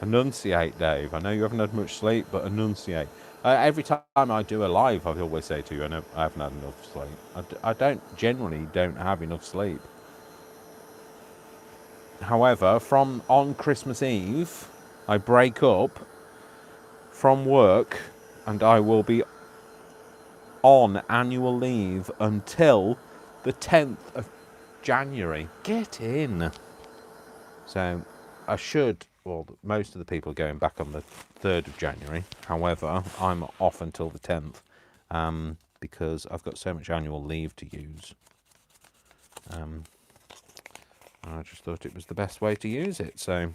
Enunciate, Dave. I know you haven't had much sleep, but enunciate. Every time I do a live, I always say to you, I haven't had enough sleep. I generally don't have enough sleep. However, on Christmas Eve, I break up from work, and I will be on annual leave until the 10th of January. Get in. So I should, well, most of the people are going back on the 3rd of January. However, I'm off until the 10th because I've got so much annual leave to use. I just thought it was the best way to use it. So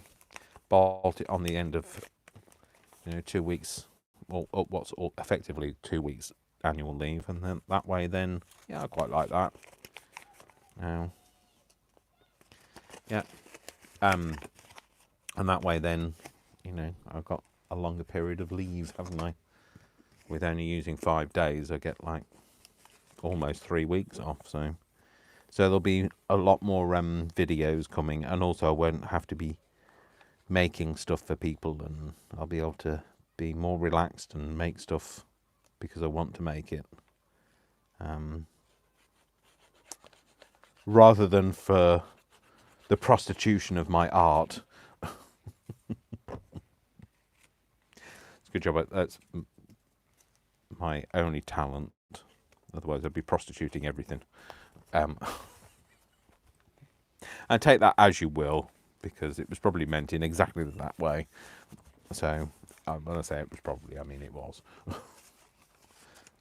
bolt it on the end of 2 weeks, well, what's effectively 2 weeks annual leave, and then that way, then yeah, I quite like that. Now, yeah, and that way, then I've got a longer period of leave, haven't I? With only using 5 days, I get like almost 3 weeks off. So there'll be a lot more videos coming, and also I won't have to be making stuff for people, and I'll be able to be more relaxed and make stuff because I want to make it, rather than for the prostitution of my art. It's a good job. That's my only talent. Otherwise, I'd be prostituting everything. And take that as you will, because it was probably meant in exactly that way. So when I say it was probably, I mean it was.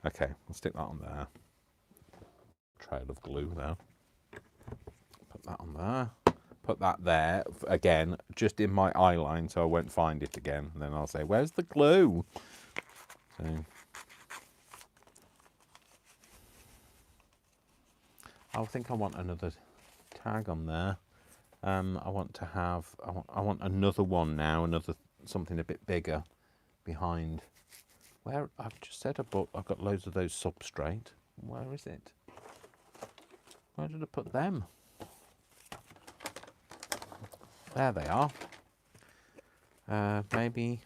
Okay, I'll stick that on there. Trail of glue there. Put that on there. Put that there again, just in my eye line, so I won't find it again. And then I'll say, "Where's the glue?" So I think I want another tag on there. I want another one now, something a bit bigger behind. Where I've just said I've got loads of those substrate. Where is it? Where did I put them? There they are. Maybe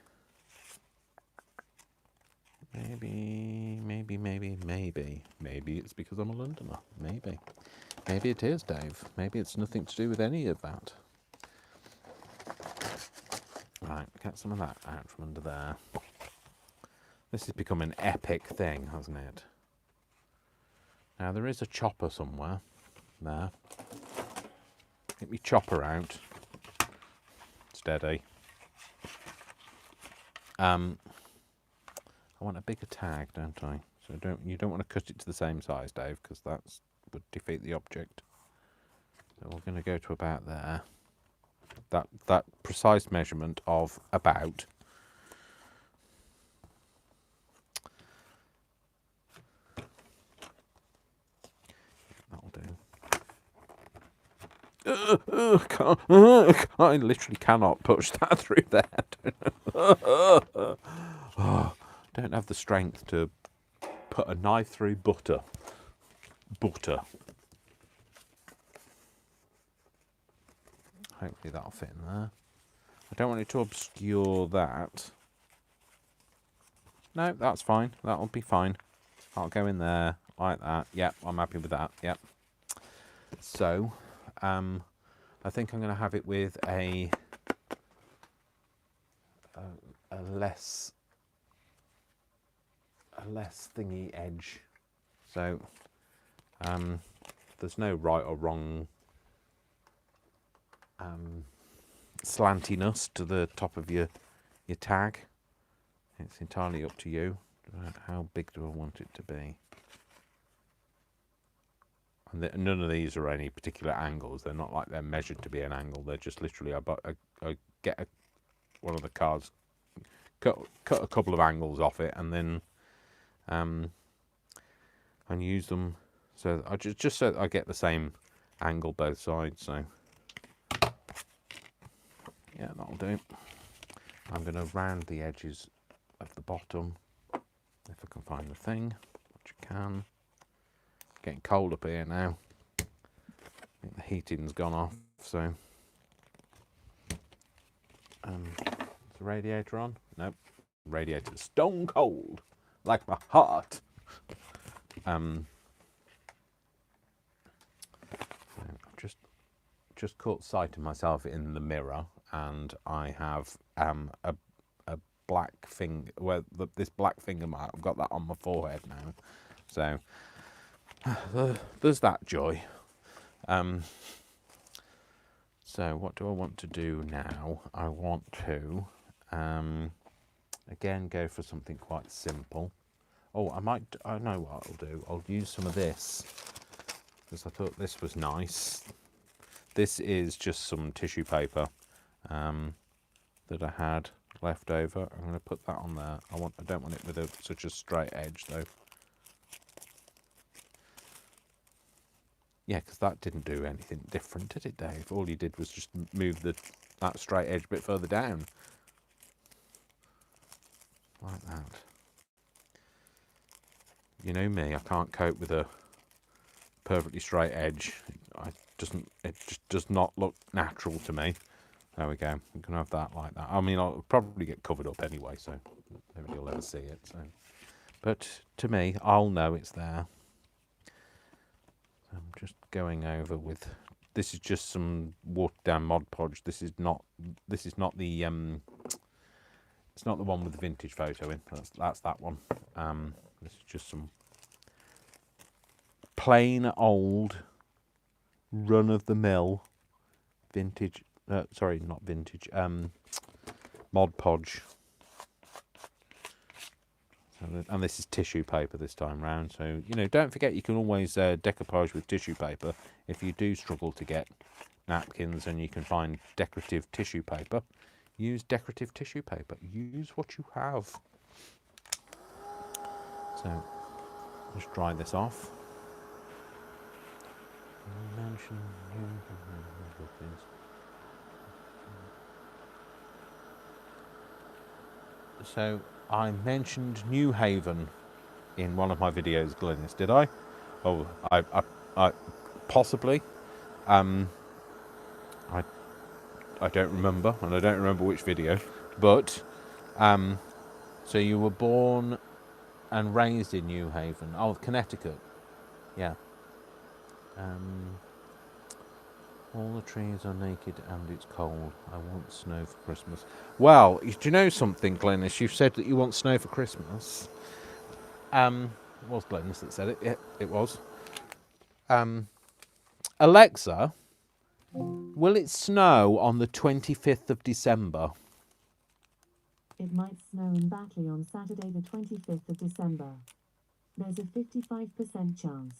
it's because I'm a Londoner. Maybe it is, Dave. Maybe it's nothing to do with any of that. Right, get some of that out from under there. This has become an epic thing, hasn't it? Now, there is a chopper somewhere. There. Get me chopper out. Steady. I want a bigger tag, don't I? So you don't want to cut it to the same size, Dave, because that would defeat the object. So we're going to go to about there. That precise measurement of about. I literally cannot push that through there. Don't have the strength to put a knife through butter. Hopefully that'll fit in there. I don't want it to obscure that. No, that's fine. That'll be fine. I'll go in there like that. Yep, I'm happy with that. Yep. So, I think I'm going to have it with a less thingy edge. So, there's no right or wrong slantiness to the top of your tag. It's entirely up to you. How big do I want it to be? And none of these are any particular angles. They're not like they're measured to be an angle. They're just literally, I get one of the cards, cut a couple of angles off it, and then and use them so I just so that I get the same angle both sides. So yeah, that'll do. I'm going to round the edges of the bottom if I can find the thing, which I can. Getting cold up here now. I think the heating's gone off, so is the radiator on? Nope. Radiator's stone cold, like my heart. I've just caught sight of myself in the mirror, and I have a black finger. Well, this black finger mark. I've got that on my forehead now, so there's that joy. So what do I want to do now? I want to again go for something quite simple. Oh, I know what I'll do. I'll use some of this because I thought this was nice. This is just some tissue paper that I had left over. I'm going to put that on there. I don't want it with such a straight edge though. Yeah, because that didn't do anything different, did it, Dave? All you did was just move that straight edge a bit further down. Like that. You know me, I can't cope with a perfectly straight edge. It just does not look natural to me. There we go. I'm going to have that like that. I mean, I'll probably get covered up anyway, so nobody will ever see it. So, but to me, I'll know it's there. I'm just going over with. This is just some watered down Mod Podge. This is not the it's not the one with the vintage photo in. That's that one. This is just some plain old run of the mill vintage. Sorry, not vintage. Mod Podge. And this is tissue paper this time round. So, don't forget you can always decoupage with tissue paper if you do struggle to get napkins and you can find decorative tissue paper. Use decorative tissue paper. Use what you have. So, just dry this off. So, I mentioned New Haven in one of my videos, Glynis, did I? Oh, I possibly. I don't remember, and I don't remember which video. But, so you were born and raised in New Haven. Oh, Connecticut. Yeah. All the trees are naked and it's cold. I want snow for Christmas. Well, do you know something, Glennis? You've said that you want snow for Christmas. It was Glennis that said it. Yeah, it was. Alexa, will it snow on the 25th of December? It might snow in Batley on Saturday the 25th of December. There's a 55% chance.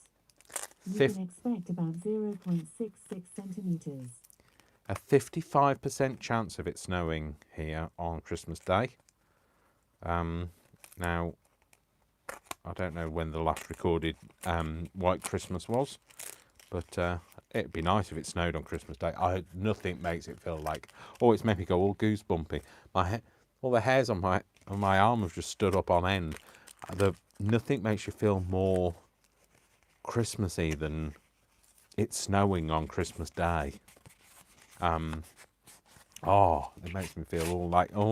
You can expect about 0.66 centimetres. A 55% chance of it snowing here on Christmas Day. Now, I don't know when the last recorded White Christmas was, but it'd be nice if it snowed on Christmas Day. Nothing makes it feel like, it's made me go all goosebumpy. All the hairs on my arm have just stood up on end. Nothing makes you feel more Christmassy than it snowing on Christmas Day. It makes me feel all like, I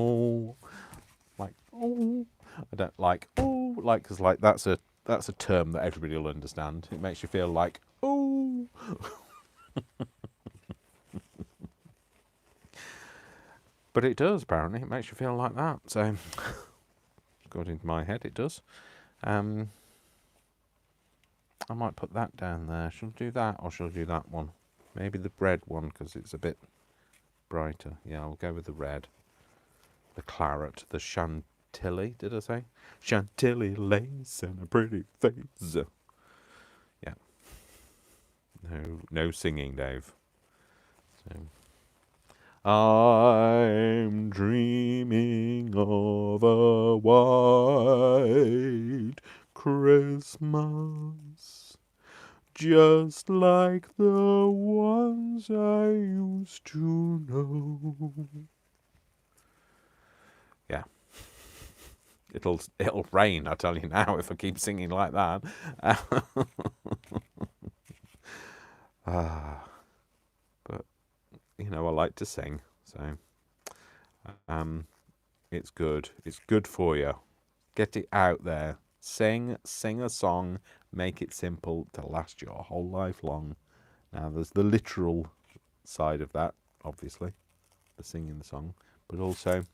don't like, because that's a term that everybody will understand. It makes you feel like, but it does, apparently. It makes you feel like that. So, according to my head, it does. I might put that down there. Shall I do that or shall I do that one? Maybe the red one because it's a bit brighter. Yeah, I'll go with the red. The claret, the chantilly, did I say? Chantilly lace and a pretty face. Yeah. No singing, Dave. So, I'm dreaming of a white Christmas, just like the ones I used to know. Yeah. It'll rain, I tell you now, if I keep singing like that. But, you know, I like to sing, so it's good. It's good for you. Get it out there. Sing a song, make it simple to last your whole life long. Now, there's the literal side of that, obviously, the singing the song, but also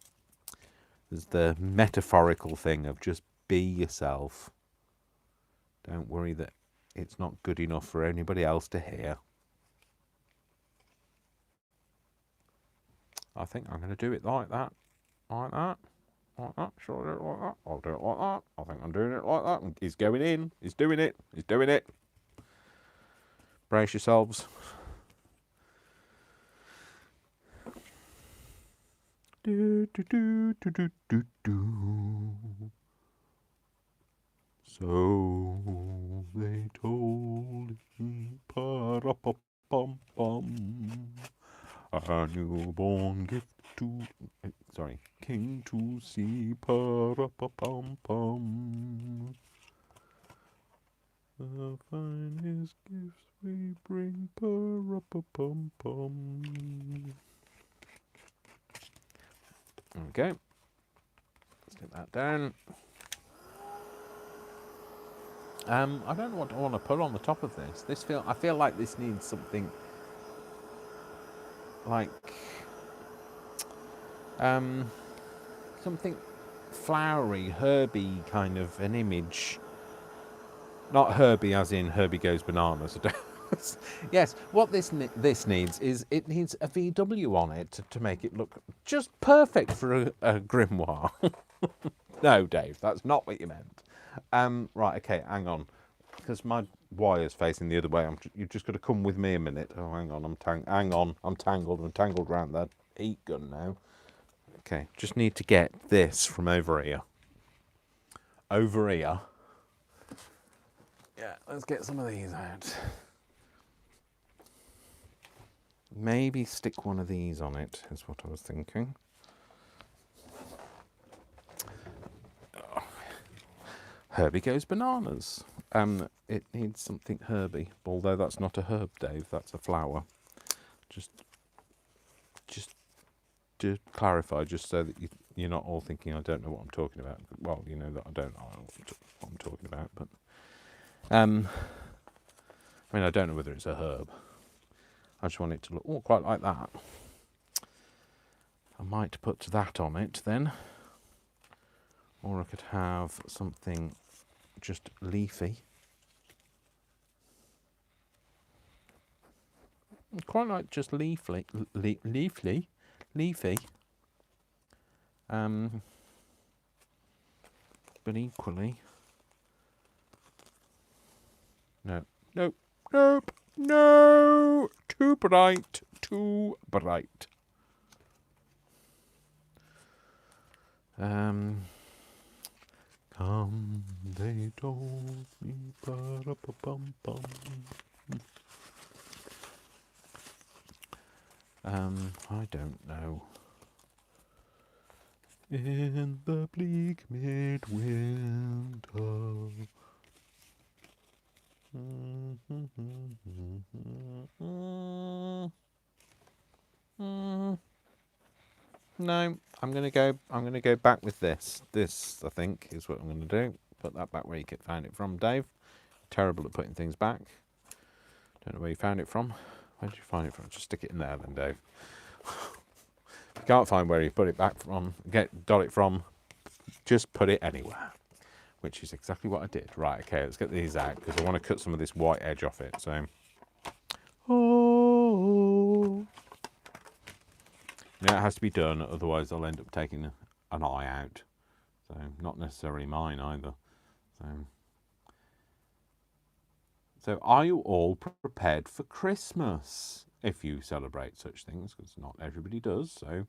there's the metaphorical thing of just be yourself. Don't worry that it's not good enough for anybody else to hear. I think I'm going to do it like that. Like that. Like that. Shall I do it like that? I'll do it like that. I think I'm doing it like that. He's going in. He's doing it. He's doing it. Brace yourselves. Do, do, do, do, do, do, do. So they told me, pa-ra-pa-pum-pum, a newborn gift to, king to see, pa-ra-pa-pum-pum. The finest gifts we bring, pa-ra-pa-pum-pum. Okay, let's take that down. I don't know what I want to put on the top of this. I feel like this needs something like something flowery, herby kind of an image. Not Herbie as in Herbie Goes Bananas. Yes, what this needs is it needs a VW on it to make it look just perfect for a grimoire. No, Dave, that's not what you meant. Right, okay, hang on, because my wire's facing the other way. You've just got to come with me a minute. Oh, hang on, I'm tangled. I'm tangled around that heat gun now. Okay, just need to get this from over here. Over here. Yeah, let's get some of these out. Maybe stick one of these on it, is what I was thinking. Oh. Herbie Goes Bananas. It needs something herby, although that's not a herb, Dave, that's a flower. Just to clarify, just so that you're not all thinking I don't know what I'm talking about. Well, you know that I don't know what I'm talking about, but I mean, I don't know whether it's a herb. I just want it to look quite like that. I might put that on it then, or I could have something just leafy. Quite like just leafy. But equally, no, too bright. Come, they told me, ba-da-ba-bum-bum. I don't know. In the bleak midwinter. No, I'm gonna go back with this. This, I think, is what I'm gonna do. Put that back where you found it from, Dave. Terrible at putting things back. Don't know where you found it from. Where did you find it from? Just stick it in there then, Dave. If you can't find where you put it back from, got it from, just put it anywhere. Which is exactly what I did. Right, okay, let's get these out, because I want to cut some of this white edge off it, so. Oh. Now it has to be done, otherwise I'll end up taking an eye out. So, not necessarily mine either. So are you all prepared for Christmas? If you celebrate such things, because not everybody does, so,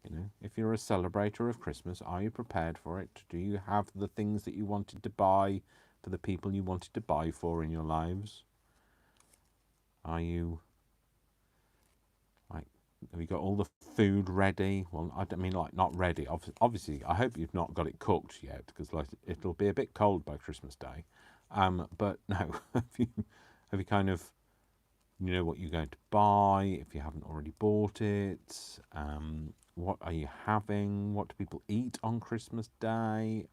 you know, if you're a celebrator of Christmas, are you prepared for it? Do you have the things that you wanted to buy to the people you wanted to buy for in your lives? Are you, like, have you got all the food ready? Well, I don't mean like not ready. Obviously, I hope you've not got it cooked yet, because like it'll be a bit cold by Christmas Day. But no, have you kind of, you know what you're going to buy if you haven't already bought it? What are you having? What do people eat on Christmas Day?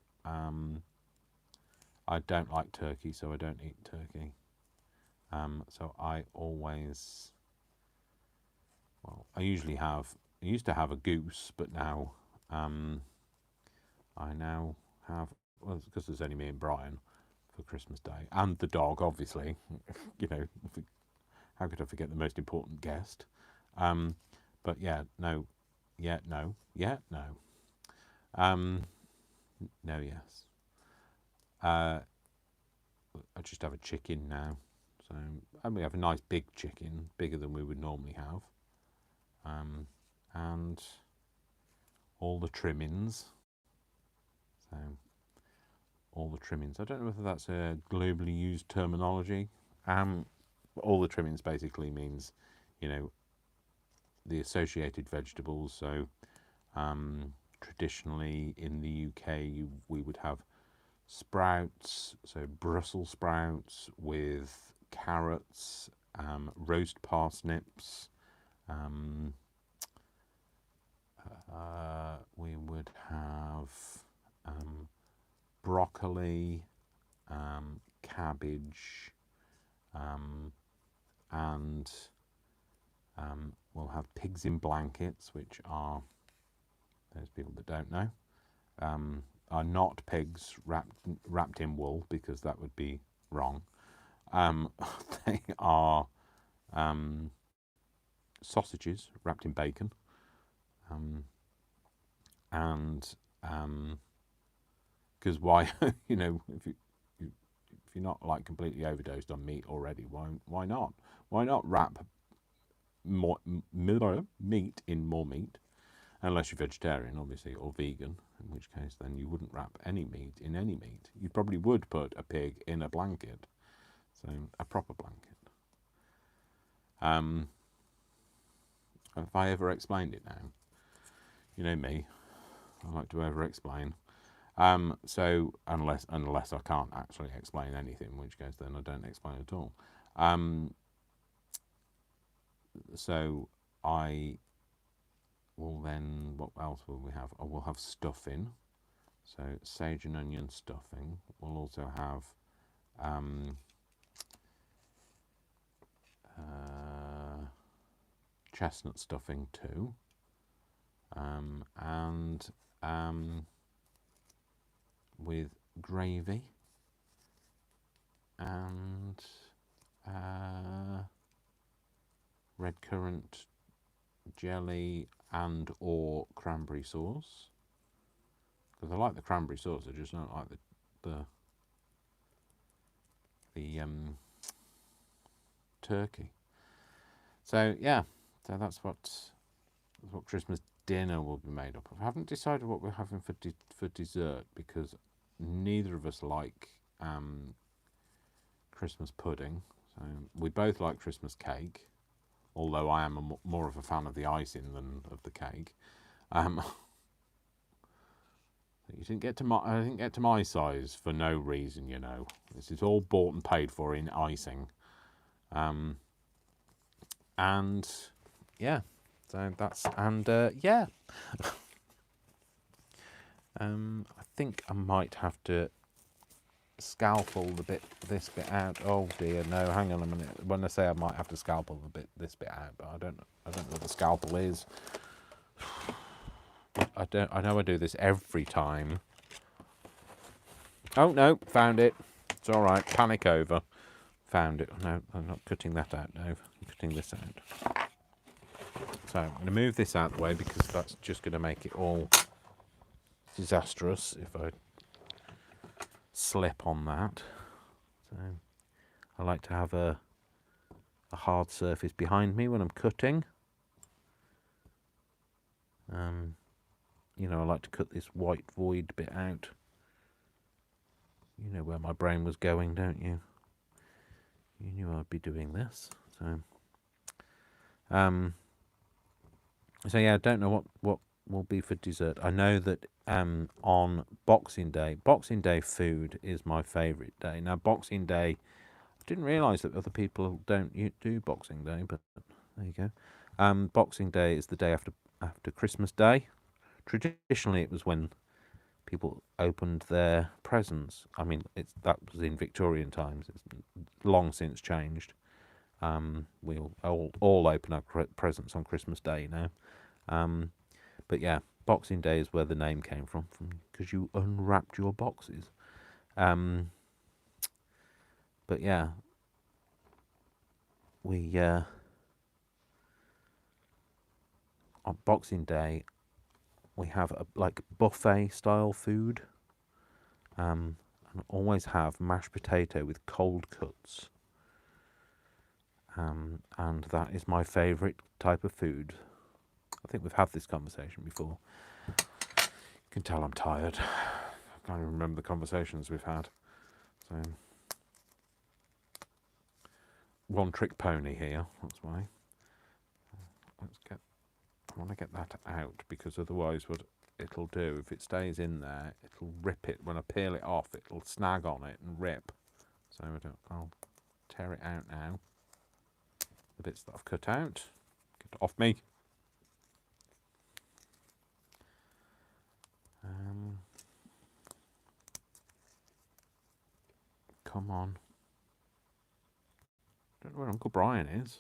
I don't like turkey, so I don't eat turkey. So I always, well, I used to have a goose, but now, I now have, well, because there's only me and Brian for Christmas Day, and the dog, obviously. You know, how could I forget the most important guest? But yeah, no, yeah, no, yeah, no, no, yes. I just have a chicken now, so, and we have a nice big chicken, bigger than we would normally have, and all the trimmings. So all the trimmings. I don't know whether that's a globally used terminology. All the trimmings basically means, you know, the associated vegetables. So traditionally in the UK, we would have sprouts, so Brussels sprouts with carrots, roast parsnips. We would have broccoli, cabbage, and we'll have pigs in blankets, which are, those people that don't know, are not pigs wrapped in wool, because that would be wrong. They are sausages wrapped in bacon, and because why, you know, if you're not like completely overdosed on meat already, why not? Why not wrap more meat in more meat? Unless you're vegetarian, obviously, or vegan, in which case then you wouldn't wrap any meat in any meat. You probably would put a pig in a blanket, so a proper blanket. Have I ever explained it now? You know me, I like to over-explain. So unless I can't actually explain anything, in which case then I don't explain at all. So I will then, what else will we have? We'll have stuffing. So sage and onion stuffing. We'll also have chestnut stuffing too, and with gravy and red currant jelly and or cranberry sauce, because I like the cranberry sauce, I just don't like the turkey. So yeah, so that's what Christmas dinner will be made up of. I haven't decided what we're having for dessert, because neither of us like Christmas pudding. So we both like Christmas cake, although I am more of a fan of the icing than of the cake. You didn't get to I didn't get to my size for no reason, you know. This is all bought and paid for in icing. And yeah, so that's, and yeah. I think I might have to scalpel this bit out. Oh dear, no, hang on a minute. When I say I might have to scalpel this bit out, but I don't know what the scalpel is. I know I do this every time. Oh no, found it. It's all right. Panic over. Found it. No, I'm not cutting that out now. I'm cutting this out. So I'm going to move this out of the way, because that's just going to make it all disastrous if I slip on that. So I like to have a hard surface behind me when I'm cutting. You know, I like to cut this white void bit out. You know where my brain was going, don't you? You knew I'd be doing this. So yeah, I don't know what will be for dessert. I know that on Boxing Day food is my favourite day. Now Boxing Day, I didn't realise that other people don't do Boxing Day, but there you go. Boxing Day is the day after Christmas Day. Traditionally, it was when people opened their presents. I mean, that was in Victorian times. It's long since changed. We all open our presents on Christmas Day now. But yeah, Boxing Day is where the name came from because you unwrapped your boxes. But yeah, we on Boxing Day we have like buffet style food. And always have mashed potato with cold cuts. And that is my favourite type of food. I think we've had this conversation before. You can tell I'm tired. I can't even remember the conversations we've had. So, one trick pony here. That's why. I want to get that out because otherwise, what it'll do if it stays in there, it'll rip it. When I peel it off, it'll snag on it and rip. So I'll tear it out now. The bits that I've cut out, get it off me. Come on. Don't know where Uncle Brian is.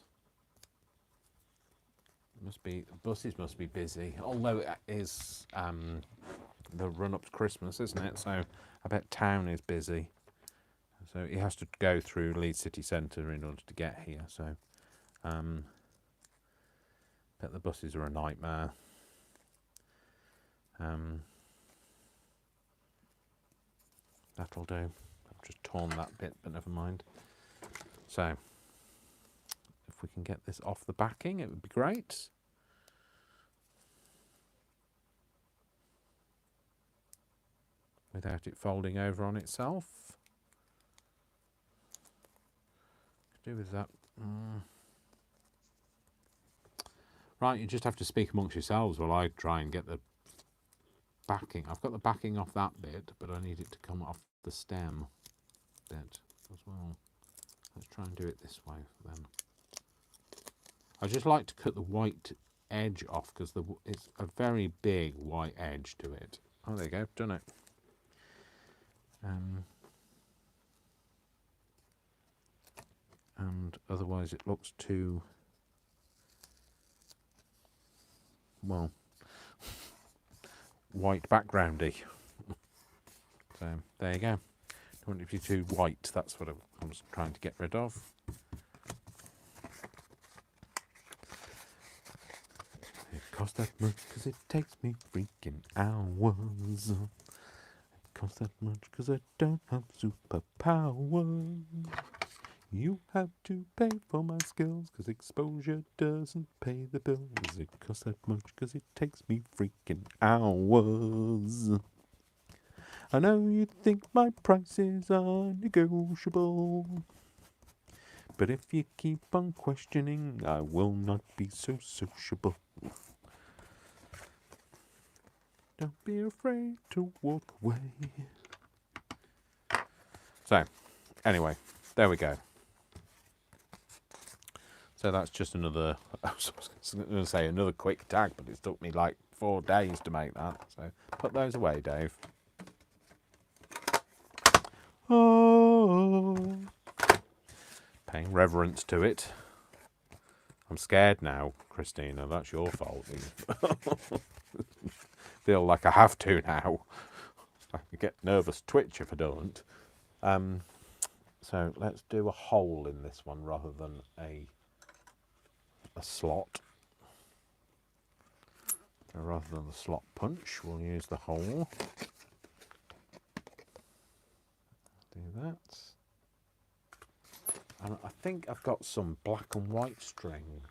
The buses must be busy. Although it is the run up to Christmas, isn't it? So I bet town is busy. So he has to go through Leeds city centre in order to get here. So bet the buses are a nightmare. That'll do. I've just torn that bit, but never mind. So if we can get this off the backing, it would be great. Without it folding over on itself. Could do with that. Right, you just have to speak amongst yourselves while I try and get the backing. I've got the backing off that bit, but I need it to come off the stem bit as well. Let's try and do it this way then. I just like to cut the white edge off because it's a very big white edge to it. Oh, there you go, done it. And otherwise it looks too, well, white backgroundy. So there you go. Don't want it to be too white. That's what I was trying to get rid of. It costs that much because it takes me freaking hours. It costs that much because I don't have superpowers. You have to pay for my skills because exposure doesn't pay the bills. It costs that much because it takes me freaking hours. I know you think my prices are negotiable, but if you keep on questioning, I will not be so sociable. Don't be afraid to walk away. So, anyway, there we go. So that's just another, I was going to say another quick tag, but it took me like 4 days to make that. So put those away, Dave. Oh, paying reverence to it. I'm scared now, Christina. That's your fault. Feel like I have to now. I get nervous twitch if I don't. So let's do a hole in this one rather than a slot. So rather than the slot punch, we'll use the hole. Do that. And I think I've got some black and white string,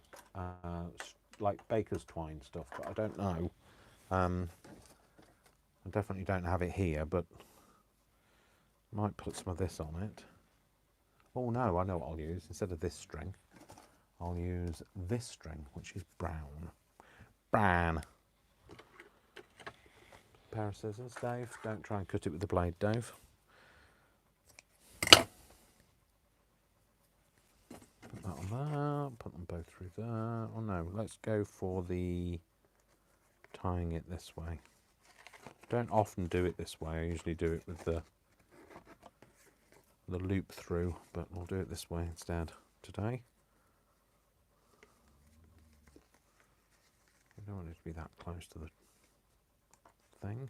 like baker's twine stuff, but I don't know. I definitely don't have it here, but Might put some of this on it. Oh no, I know what I'll use. Instead of this string, I'll use this string, which is brown. Brown. Pair of scissors, Dave. Don't try and cut it with the blade, Dave. Put that on there. Put them both through there. Oh no, let's go for the tying it this way. Don't often do it this way. I usually do it with the loop through, but we'll do it this way instead today. I don't want it to be that close to the thing.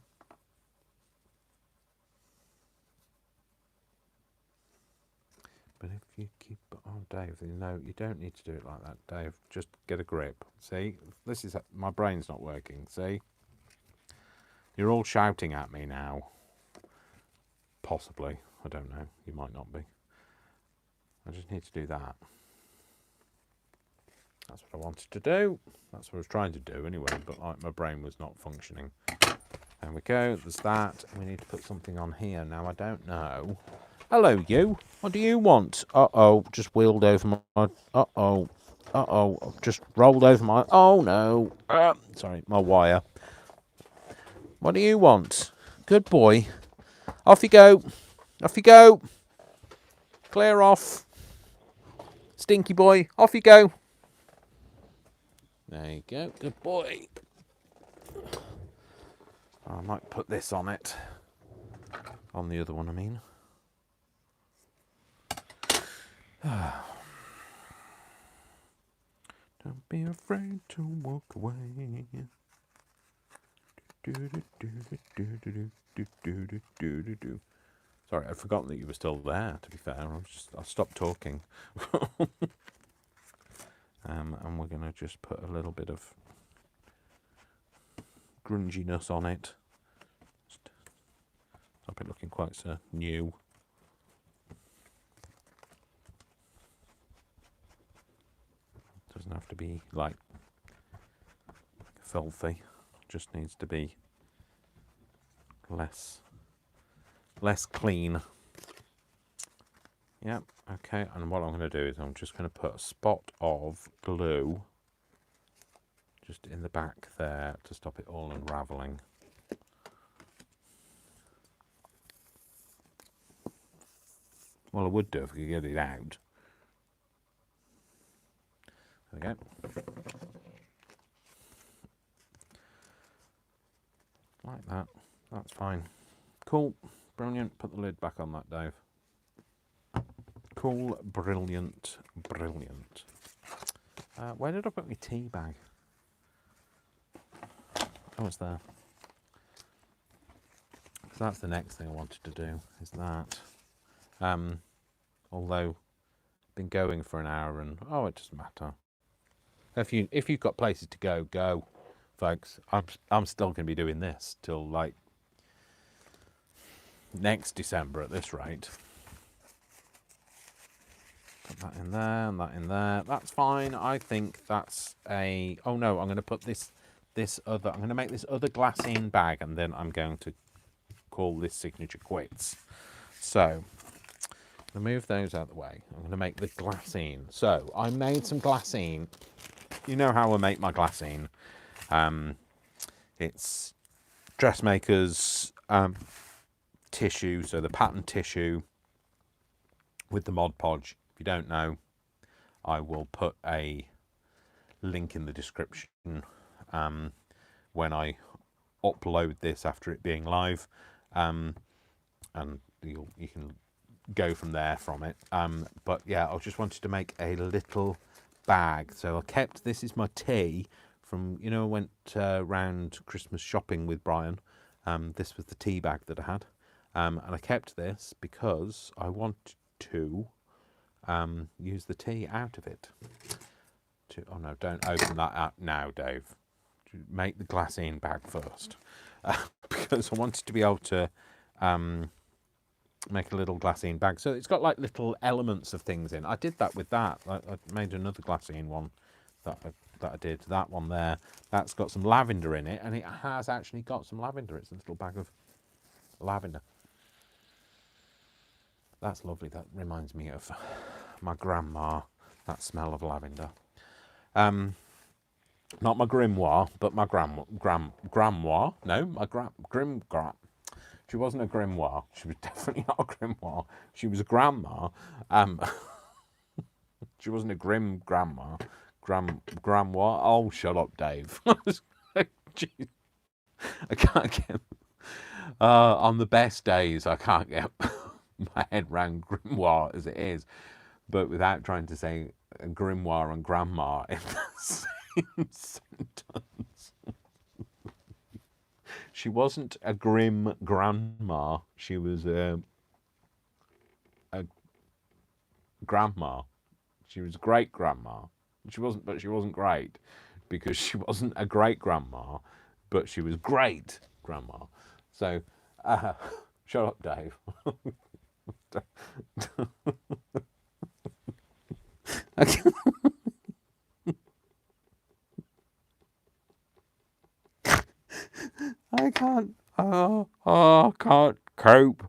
But if you keep, oh Dave, no, you don't need to do it like that, Dave. Just get a grip. See, this is, my brain's not working. See, you're all shouting at me now. Possibly, I don't know. You might not be. I just need to do that. That's what I wanted to do. That's what I was trying to do anyway, but like my brain was not functioning. There we go, there's that. We need to put something on here. Now I don't know. Hello you, what do you want? Uh-oh, just wheeled over my, uh-oh, just rolled over my, oh no. Sorry, my wire. What do you want? Good boy. Off you go. Off you go. Clear off. Stinky boy, off you go. There you go, good boy. I might put this on it. On the other one, I mean. Don't be afraid to walk away. Sorry, I'd forgotten that you were still there, to be fair. I stopped talking. And we're going to just put a little bit of grunginess on it. Stop it looking quite so new. Doesn't have to be like filthy. Just needs to be less clean. Yep, okay, and what I'm going to do is I'm just going to put a spot of glue just in the back there to stop it all unravelling. Well, I would do if I could get it out. There we go. Like that. That's fine. Cool. Brilliant. Put the lid back on that, Dave. Cool. Brilliant. Brilliant. Where did I put my tea bag? Oh, it's there. So that's the next thing I wanted to do, is that. Although I've been going for an hour and, oh, it doesn't matter. If you've got places to go, go, folks. I'm still going to be doing this till like next December at this rate. Put that in there and that in there. That's fine. I think that's a. Oh no, I'm going to put this other. I'm going to make this other glassine bag, and then I'm going to call this signature quits. So. I'm going to move those out of the way. I'm going to make the glassine. So I made some glassine. You know how I make my glassine. It's dressmaker's tissue, so the pattern tissue with the Mod Podge. If you don't know, I will put a link in the description when I upload this after it being live, and you can go from there from it. But yeah, I just wanted to make a little bag. So I kept, this is my tea from, you know, I went round Christmas shopping with Brian. This was the tea bag that I had. And I kept this because I want to use the tea out of it. Oh no, don't open that up now, Dave. Make the glassine bag first. Because I wanted to be able to make a little glassine bag. So it's got like little elements of things in. I did that with that. I made another glassine one that I did. That one there. That's got some lavender in it, and it has actually got some lavender. It's a little bag of lavender. That's lovely. That reminds me of my grandma. That smell of lavender. Not my grimoire, but my grimoire. No, my grimoire. She wasn't a grimoire. She was definitely not a grimoire. She was a grandma. She wasn't a grandma. Grimoire. Oh, shut up, Dave. Jeez. I can't get. On the best days, I can't get my head round grimoire as it is, but without trying to say grimoire and grandma in the same sentence. She wasn't a grim grandma. She was a grandma. She was a great grandma. She wasn't great because she wasn't a great grandma, but she was great grandma. So, shut up, Dave. I can't. I can't cope.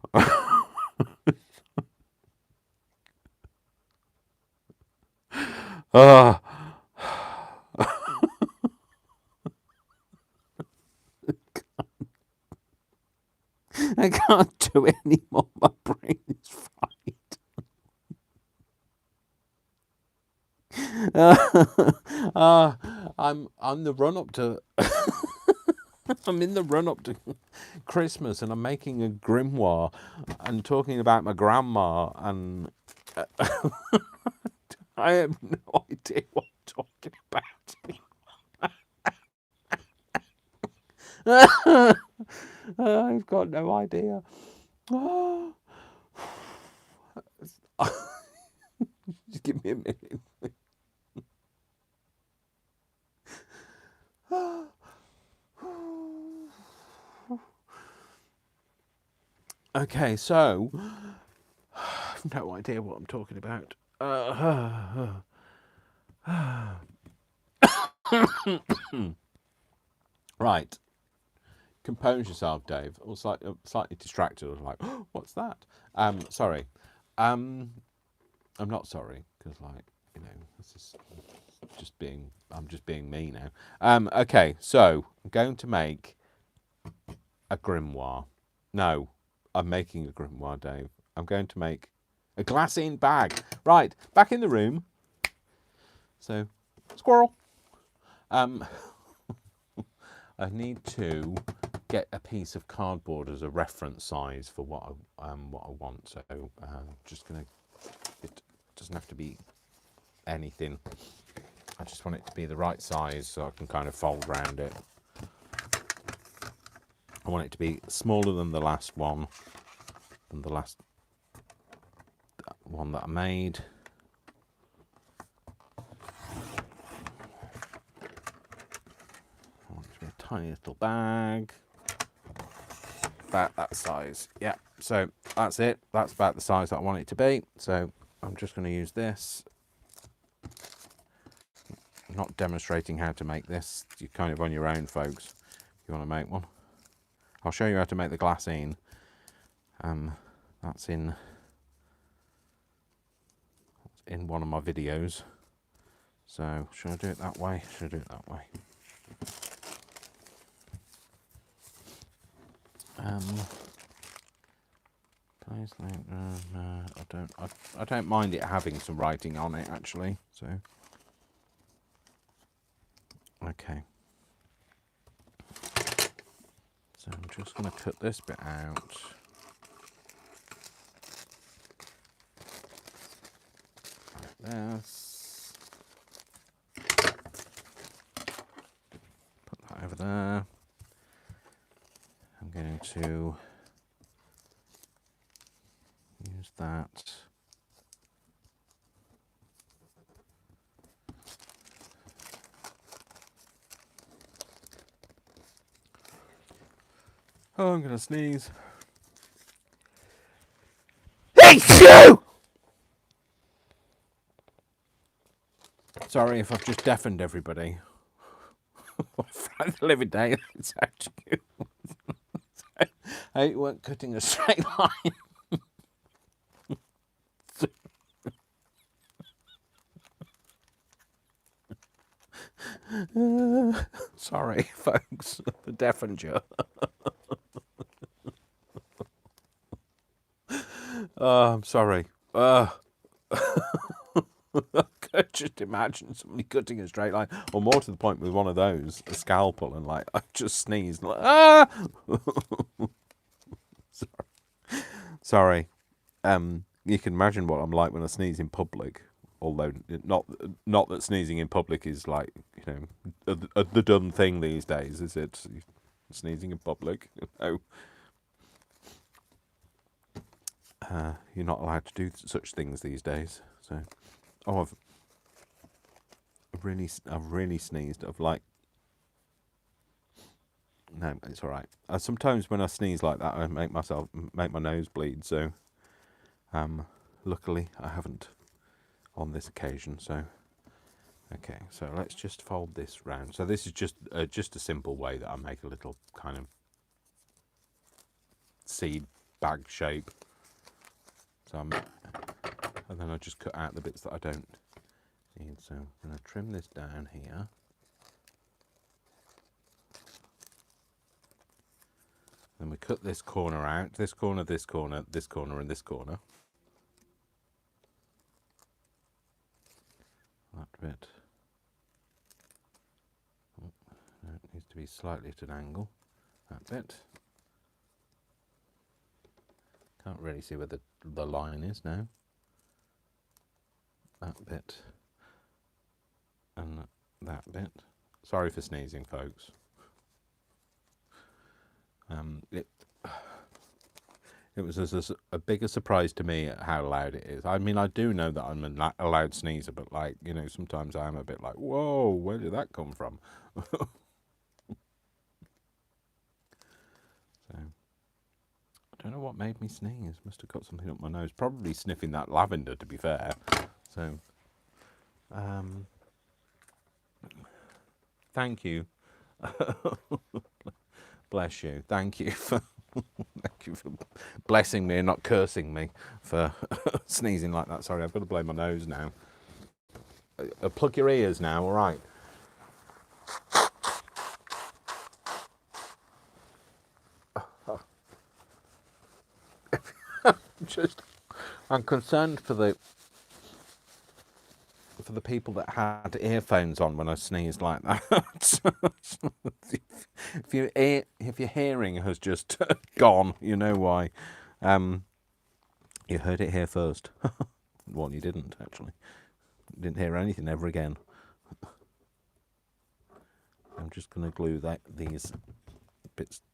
uh, I can't do it anymore. My brain is fried. I'm the run up to. I'm in the run up to Christmas, and I'm making a grimoire and talking about my grandma, and I have no idea what I'm talking about. I've got no idea. Just give me a minute. Okay, so I've no idea what I'm talking about. Right, compose yourself, Dave. I was slightly distracted. I was like, oh, "What's that?" Sorry. I'm not sorry because, this is just being. I'm just being me now. Okay, so I'm going to make a grimoire. No, I'm making a grimoire, Dave. I'm going to make a glassine bag. Right, back in the room. So, squirrel. I need to get a piece of cardboard as a reference size for what I want. So, just gonna. It doesn't have to be anything. I just want it to be the right size so I can kind of fold around it. I want it to be smaller than the last one, than the last one that I made. I want it to be a tiny little bag. About that size. Yeah, so that's it. That's about the size that I want it to be. So I'm just going to use this. I'm not demonstrating how to make this. You're kind of on your own, folks, if you want to make one. I'll show you how to make the glassine. That's in one of my videos. So should I do it that way? Should I do it that way? Please, I don't mind it having some writing on it actually. So okay. So I'm just going to cut this bit out. Like this. Put that over there. I'm going to use that. Oh, I'm going to sneeze. Hey, you! Sorry if I've just deafened everybody. Friday the living day, it's actually. I weren't cutting a straight line. Sorry, folks, the Deffinger. I'm sorry. I could just imagine somebody cutting a straight line, or more to the point, with one of those, a scalpel, and like I just sneezed, like Sorry. You can imagine what I'm like when I sneeze in public. Although not that sneezing in public is like, you know, the done thing these days, is it? Sneezing in public, no. You're not allowed to do such things these days. So, oh, I've really sneezed. I've like, no, it's all right. Sometimes when I sneeze like that, I make my nose bleed. So, luckily I haven't on this occasion. So, okay. So let's just fold this round. So this is just a simple way that I make a little kind of seed bag shape. So and then I just cut out the bits that I don't need. So I'm going to trim this down here. Then we cut this corner out, this corner, this corner, this corner, and this corner. That bit. Oh, no, it needs to be slightly at an angle. That bit. Can't really see where the line is now. That bit. And that bit. Sorry for sneezing, folks. It was a bigger surprise to me at how loud it is. I mean, I do know that I'm a loud sneezer, but like, you know, sometimes I am a bit like, whoa, where did that come from? So, I don't know what made me sneeze. Must have got something up my nose. Probably sniffing that lavender, to be fair. So, thank you. Bless you. Thank you for blessing me and not cursing me for sneezing like that. Sorry, I've got to blow my nose now. Plug your ears now, all right? I'm concerned for the people that had earphones on when I sneezed like that. If your hearing has just gone, you know why. You heard it here first. Well, you didn't actually. Didn't hear anything ever again. I'm just going to glue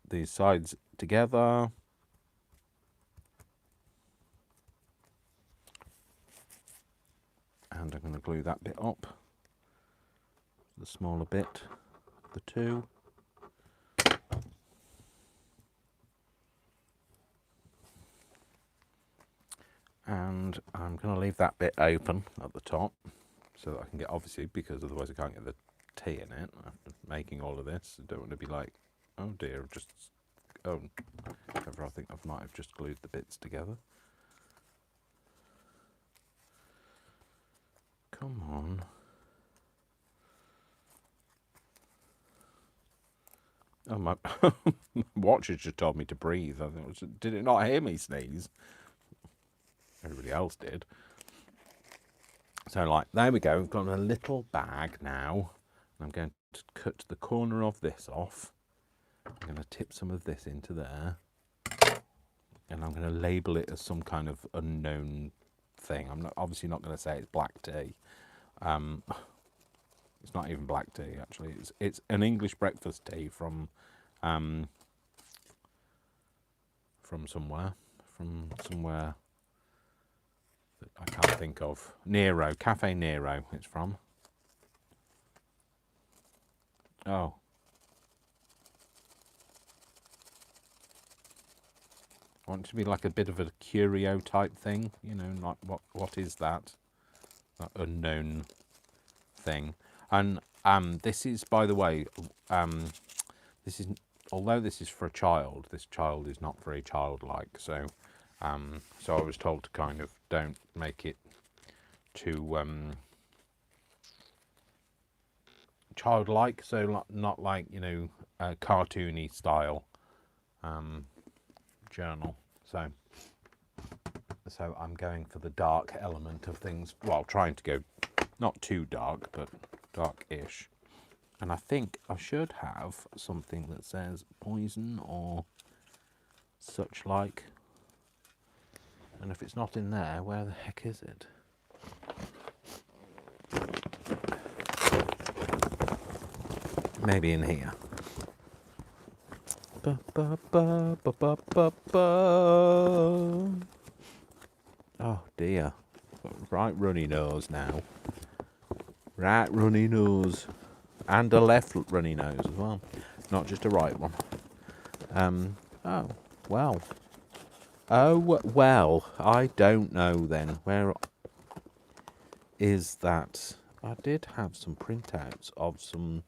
these sides together. And I'm going to glue that bit up, the smaller bit, the two. And I'm going to leave that bit open at the top so that I can get, obviously, because otherwise I can't get the tea in it after making all of this. I don't want to be like, oh dear, I think I might have just glued the bits together. Come on. Oh, my watch has just told me to breathe. Did it not hear me sneeze? Everybody else did. So, like, there we go. We've got a little bag now. I'm going to cut the corner of this off. I'm going to tip some of this into there. And I'm going to label it as some kind of unknown thing. I'm obviously not going to say it's black tea. It's not even black tea, actually. It's an English breakfast tea from somewhere that I can't think of. Nero, Cafe Nero. It's from. Oh. I want it to be like a bit of a curio type thing, you know, like what is that? That unknown thing. And this is, by the way, this is, although this is for a child, this child is not very childlike. So, so I was told to kind of don't make it too childlike, so not like, you know, cartoony style journal. So I'm going for the dark element of things. Well, trying to go not too dark, but dark-ish. And I think I should have something that says poison or such like. And if it's not in there, where the heck is it? Maybe in here. Ba, ba, ba, ba, ba, ba, ba. Oh dear. Right runny nose now. Right runny nose. And a left runny nose as well. Not just a right one. Oh, well. Oh, well. I don't know then. Where is that? I did have some printouts of some,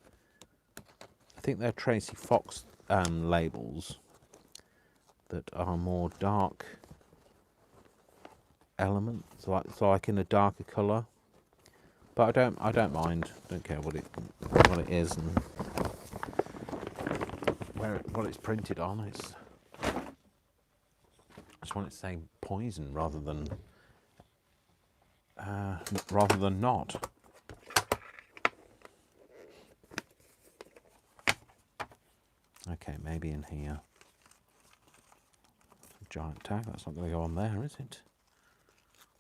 I think they're Tracy Fox labels that are more dark elements, so like in a darker colour. But I don't mind. Don't care what it is and what it's printed on. I just want it to say poison rather than not. Okay, maybe in here. Giant tag. That's not going to go on there, is it?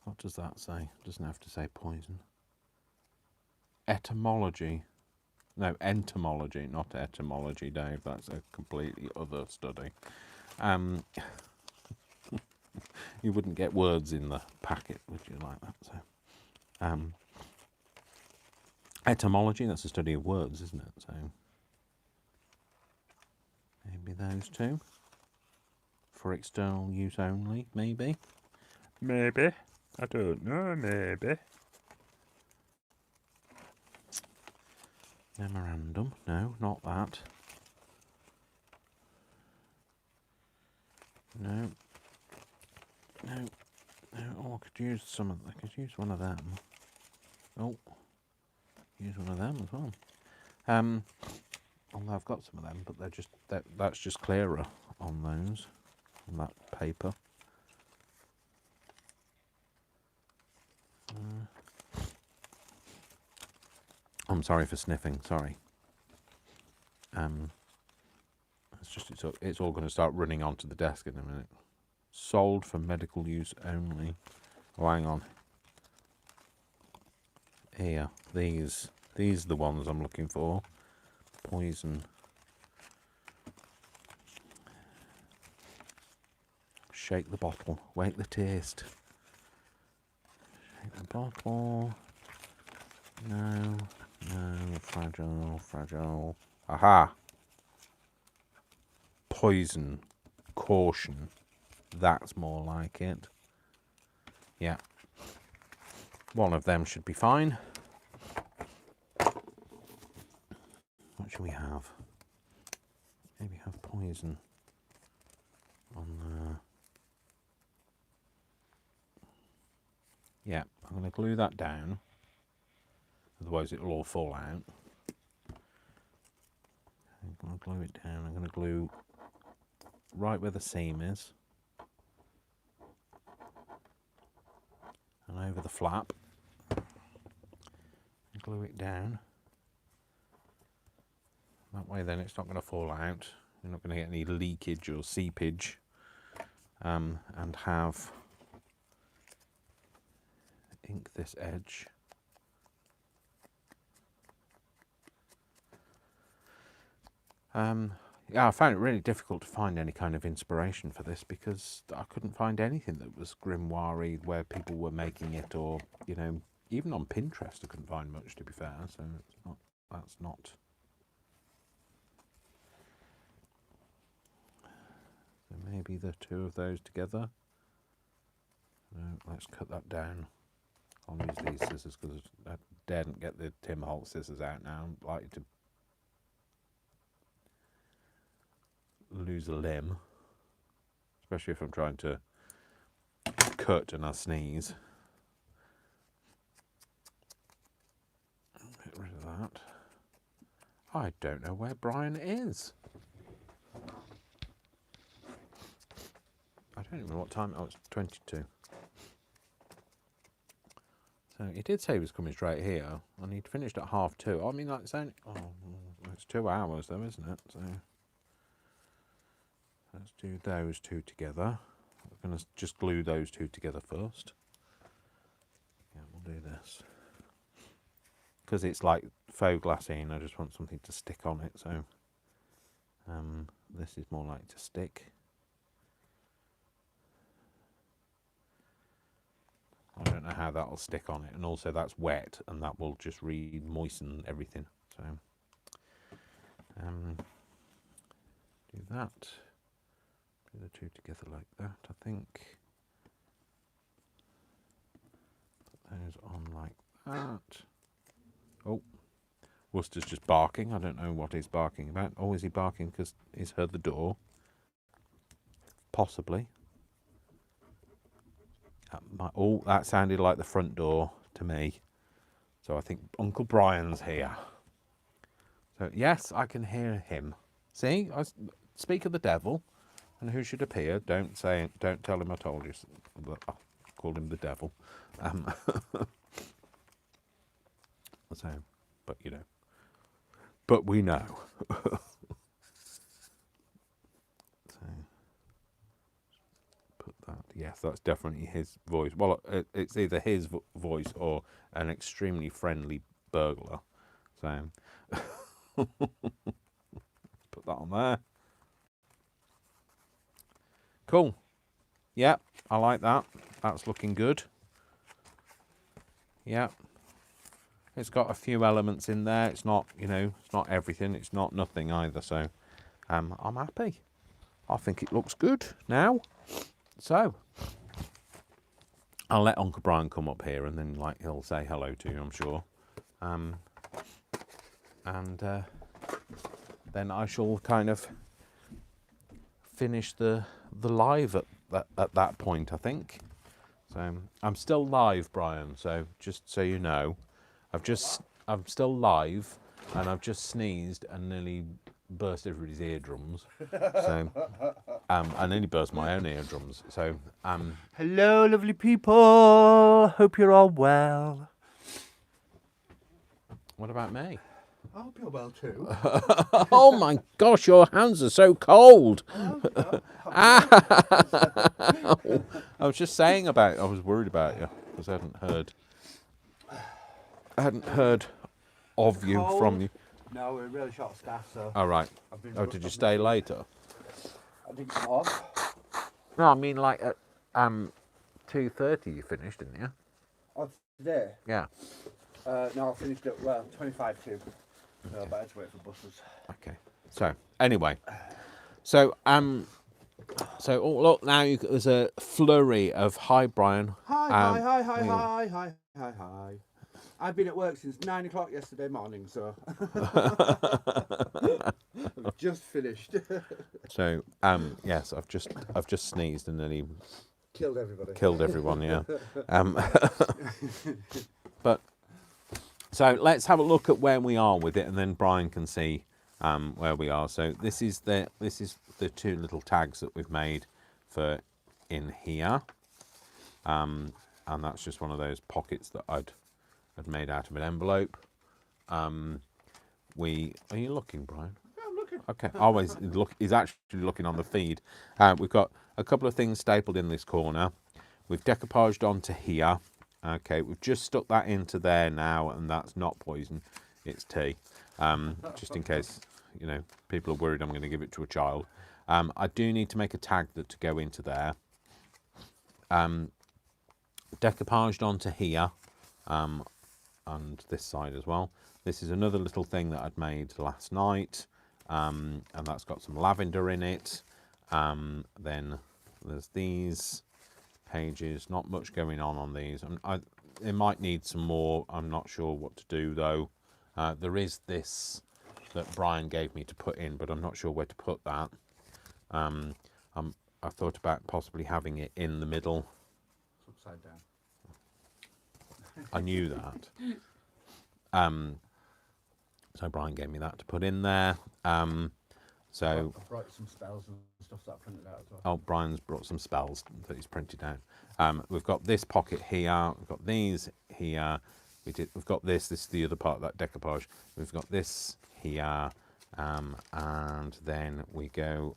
What does that say? It doesn't have to say poison. Etymology. No, entomology, not etymology, Dave. That's a completely other study. You wouldn't get words in the packet, would you, like that? So, etymology, that's a study of words, isn't it? So, maybe those two. For external use only, maybe. Maybe. I don't know, maybe. Memorandum. No, not that. No. No. No. Oh, I could use I could use one of them. Oh. Use one of them as well. Although I've got some of them, but they're just that's just clearer on those, on that paper. I'm sorry for sniffing. Sorry. It's all going to start running onto the desk in a minute. Sold for medical use only. Oh, hang on. Here, these are the ones I'm looking for. Poison. Shake the bottle. Wait the taste. Shake the bottle. No. Fragile. Aha. Poison. Caution. That's more like it. Yeah. One of them should be fine. What should we have? Maybe have poison on the... Yeah, I'm going to glue that down. Otherwise it'll all fall out. I'm going to glue it down. I'm going to glue right where the seam is. And over the flap. And glue it down. That way then it's not going to fall out. You're not going to get any leakage or seepage. And have ink this edge. Yeah, I found it really difficult to find any kind of inspiration for this because I couldn't find anything that was grimoire where people were making it, or, you know, even on Pinterest I couldn't find much, to be fair, so that's not. So maybe the two of those together. No, let's cut that down. I'll use these scissors because I daren't get the Tim Holt scissors out now. I'm likely to lose a limb, especially if I'm trying to cut and I sneeze. Get rid of that. I don't know where Brian is. I don't even know what time. Oh, it's 22. So he did say he was coming straight here, and he'd finished at 2:30. I mean, like, it's only, it's 2 hours though, isn't it? So let's do those two together. We're going to just glue those two together first. Yeah, we'll do this. Because it's like faux glassine, I just want something to stick on it, so this is more likely to stick. I don't know how that'll stick on it, and also that's wet, and that will just moisten everything. So do that. Do the two together like that, I think. Put those on like that. Oh, Worcester's just barking. I don't know what he's barking about. Oh, is he barking because he's heard the door? Possibly. Oh, that sounded like the front door to me. So I think Uncle Brian's here. So yes, I can hear him. See, I speak of the devil, and who should appear. Don't tell him I told you. I called him the devil. So, but you know, but we know. So, put that. Yes, that's definitely his voice. Well, it's either his voice or an extremely friendly burglar. So, put that on there. Cool. Yep, I like that. That's looking good. Yep. It's got a few elements in there. It's not, you know, it's not everything. It's not nothing either. So I'm happy. I think it looks good now. So I'll let Uncle Brian come up here, and then like he'll say hello to you, I'm sure. Then I shall kind of finish the live at that point, I think. So I'm still live, Brian. So just so you know. I'm still live, and I've just sneezed and nearly burst everybody's eardrums. So, I nearly burst my own eardrums. So, hello, lovely people. Hope you're all well. what about me? I hope you're well too. Oh my gosh, your hands are so cold. I was just saying I was worried about you because I hadn't heard of you Cold? from you. No, we're really short of staff, so. Oh, right. Oh, did you stay later? I didn't come off. No, I mean like at 2:30 you finished, didn't you? Oh, today? Yeah. No, I finished at, 25 to. So I better wait for buses. Okay. So anyway, so oh, look now there's a flurry of hi Brian. Hi. I've been at work since 9 o'clock yesterday morning, so I've just finished. So yes, I've just sneezed and nearly Killed everybody. Killed everyone. Yeah. But so let's have a look at where we are with it, and then Brian can see where we are. So this is the two little tags that we've made for in here, and that's just one of those pockets that I'd made out of an envelope. Are you looking, Brian? Yeah, I'm looking. Okay, always look. He's actually looking on the feed. We've got a couple of things stapled in this corner. We've decoupaged onto here. Okay, we've just stuck that into there now, and that's not poison, it's tea. Just in case, you know, people are worried I'm going to give it to a child. I do need to make a tag to go into there. Decoupaged onto here, and this side as well. This is another little thing that I'd made last night, and that's got some lavender in it. Then there's these pages, not much going on these. It might need some more. I'm not sure what to do though. There is this that Brian gave me to put in, but I'm not sure where to put that. I thought about possibly having it in the middle. Upside down. I knew that. So Brian gave me that to put in there. So I brought you some spells and stuff that I printed out as well. oh, Brian's brought some spells that he's printed out. We've got this pocket here. We've got these here. We've got this. This is the other part of that decoupage. We've got this here, and then we go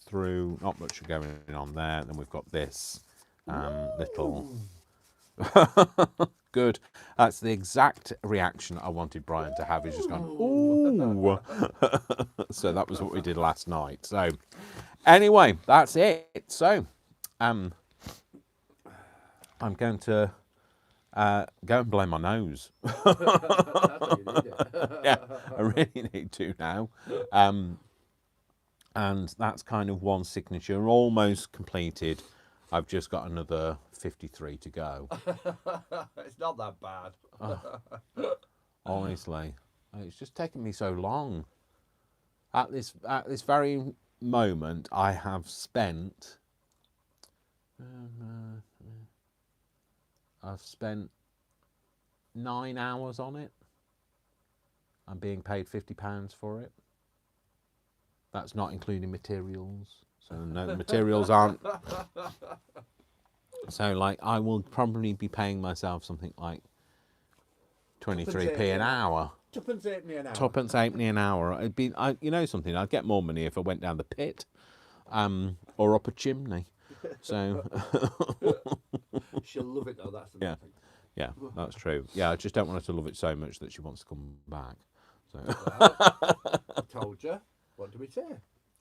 through. Not much going on there. Then we've got this little. Good. That's the exact reaction I wanted Brian to have. He's just gone, ooh. So that was what we did last night. So anyway, that's it. So I'm going to go and blow my nose. That's what you need it. Yeah, I really need to now. And that's kind of one signature almost completed. I've just got another 53 to go. It's not that bad. Honestly, it's just taken me so long. At this very moment, I have spent. I've spent 9 hours on it. I'm being paid £50 for it. That's not including materials. So no, the materials aren't. So like, I will probably be paying myself something like 23p an hour. Tuppence halfpenny an hour. Tuppence halfpenny an hour. It'd be, you know something, I'd get more money if I went down the pit, or up a chimney. So she'll love it though. That's the main thing. Yeah, that's true. Yeah, I just don't want her to love it so much that she wants to come back. So Well, I told you. What do we say?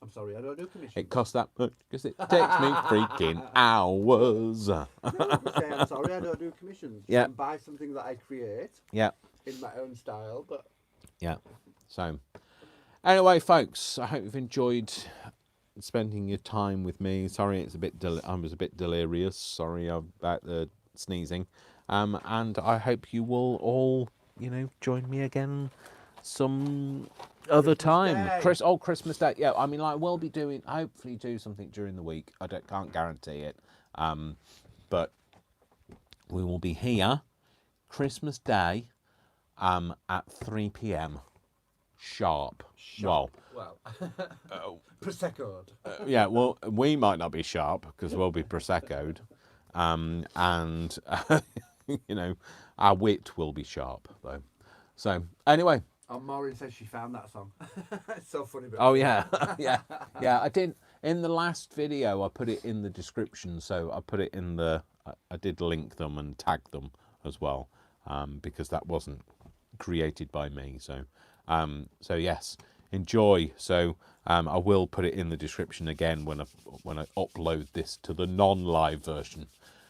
I'm sorry, I don't do commission. it costs that much because it takes me freaking hours. No, say, I'm sorry, I don't do commissions. Yeah. You can buy something that I create Yeah, in my own style, but yeah. So anyway, folks, I hope you've enjoyed spending your time with me. Sorry, it's a bit. I was a bit delirious. Sorry about the sneezing. And I hope you will all, join me again some other time. Day. Christmas Day. Yeah, I mean, like, we'll be hopefully do something during the week. Can't guarantee it. But we will be here Christmas Day at 3 p.m. sharp. Well, Prosecco'd. yeah, well, we might not be sharp because we'll be Prosecco'd. And, our wit will be sharp, though. So, anyway. Maureen says she found that song. It's so funny. But Oh, yeah. Yeah. I did. In the last video, I put it in the description. So, I put it in I did link them and tag them as well, because that wasn't created by me. So, yes, enjoy. So, I will put it in the description again when I upload this to the non-live version.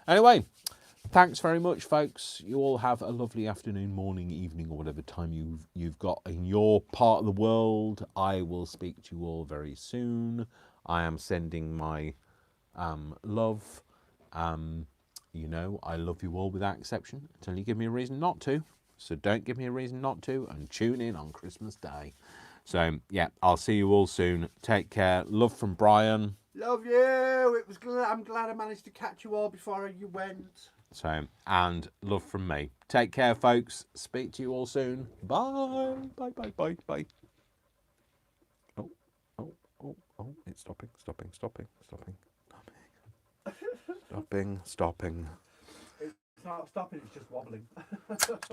Anyway, thanks very much, folks. You all have a lovely afternoon, morning, evening, or whatever time you've got in your part of the world. I will speak to you all very soon. I am sending my love. I love you all without exception until you give me a reason not to. So don't give me a reason not to, and tune in on Christmas Day. So, yeah, I'll see you all soon. Take care. Love from Brian. Love you. I'm glad I managed to catch you all before you went. So, and love from me. Take care, folks. Speak to you all soon. Bye. Bye, bye, bye, bye. Oh, it's stopping. It's not stopping, it's just wobbling. Stop.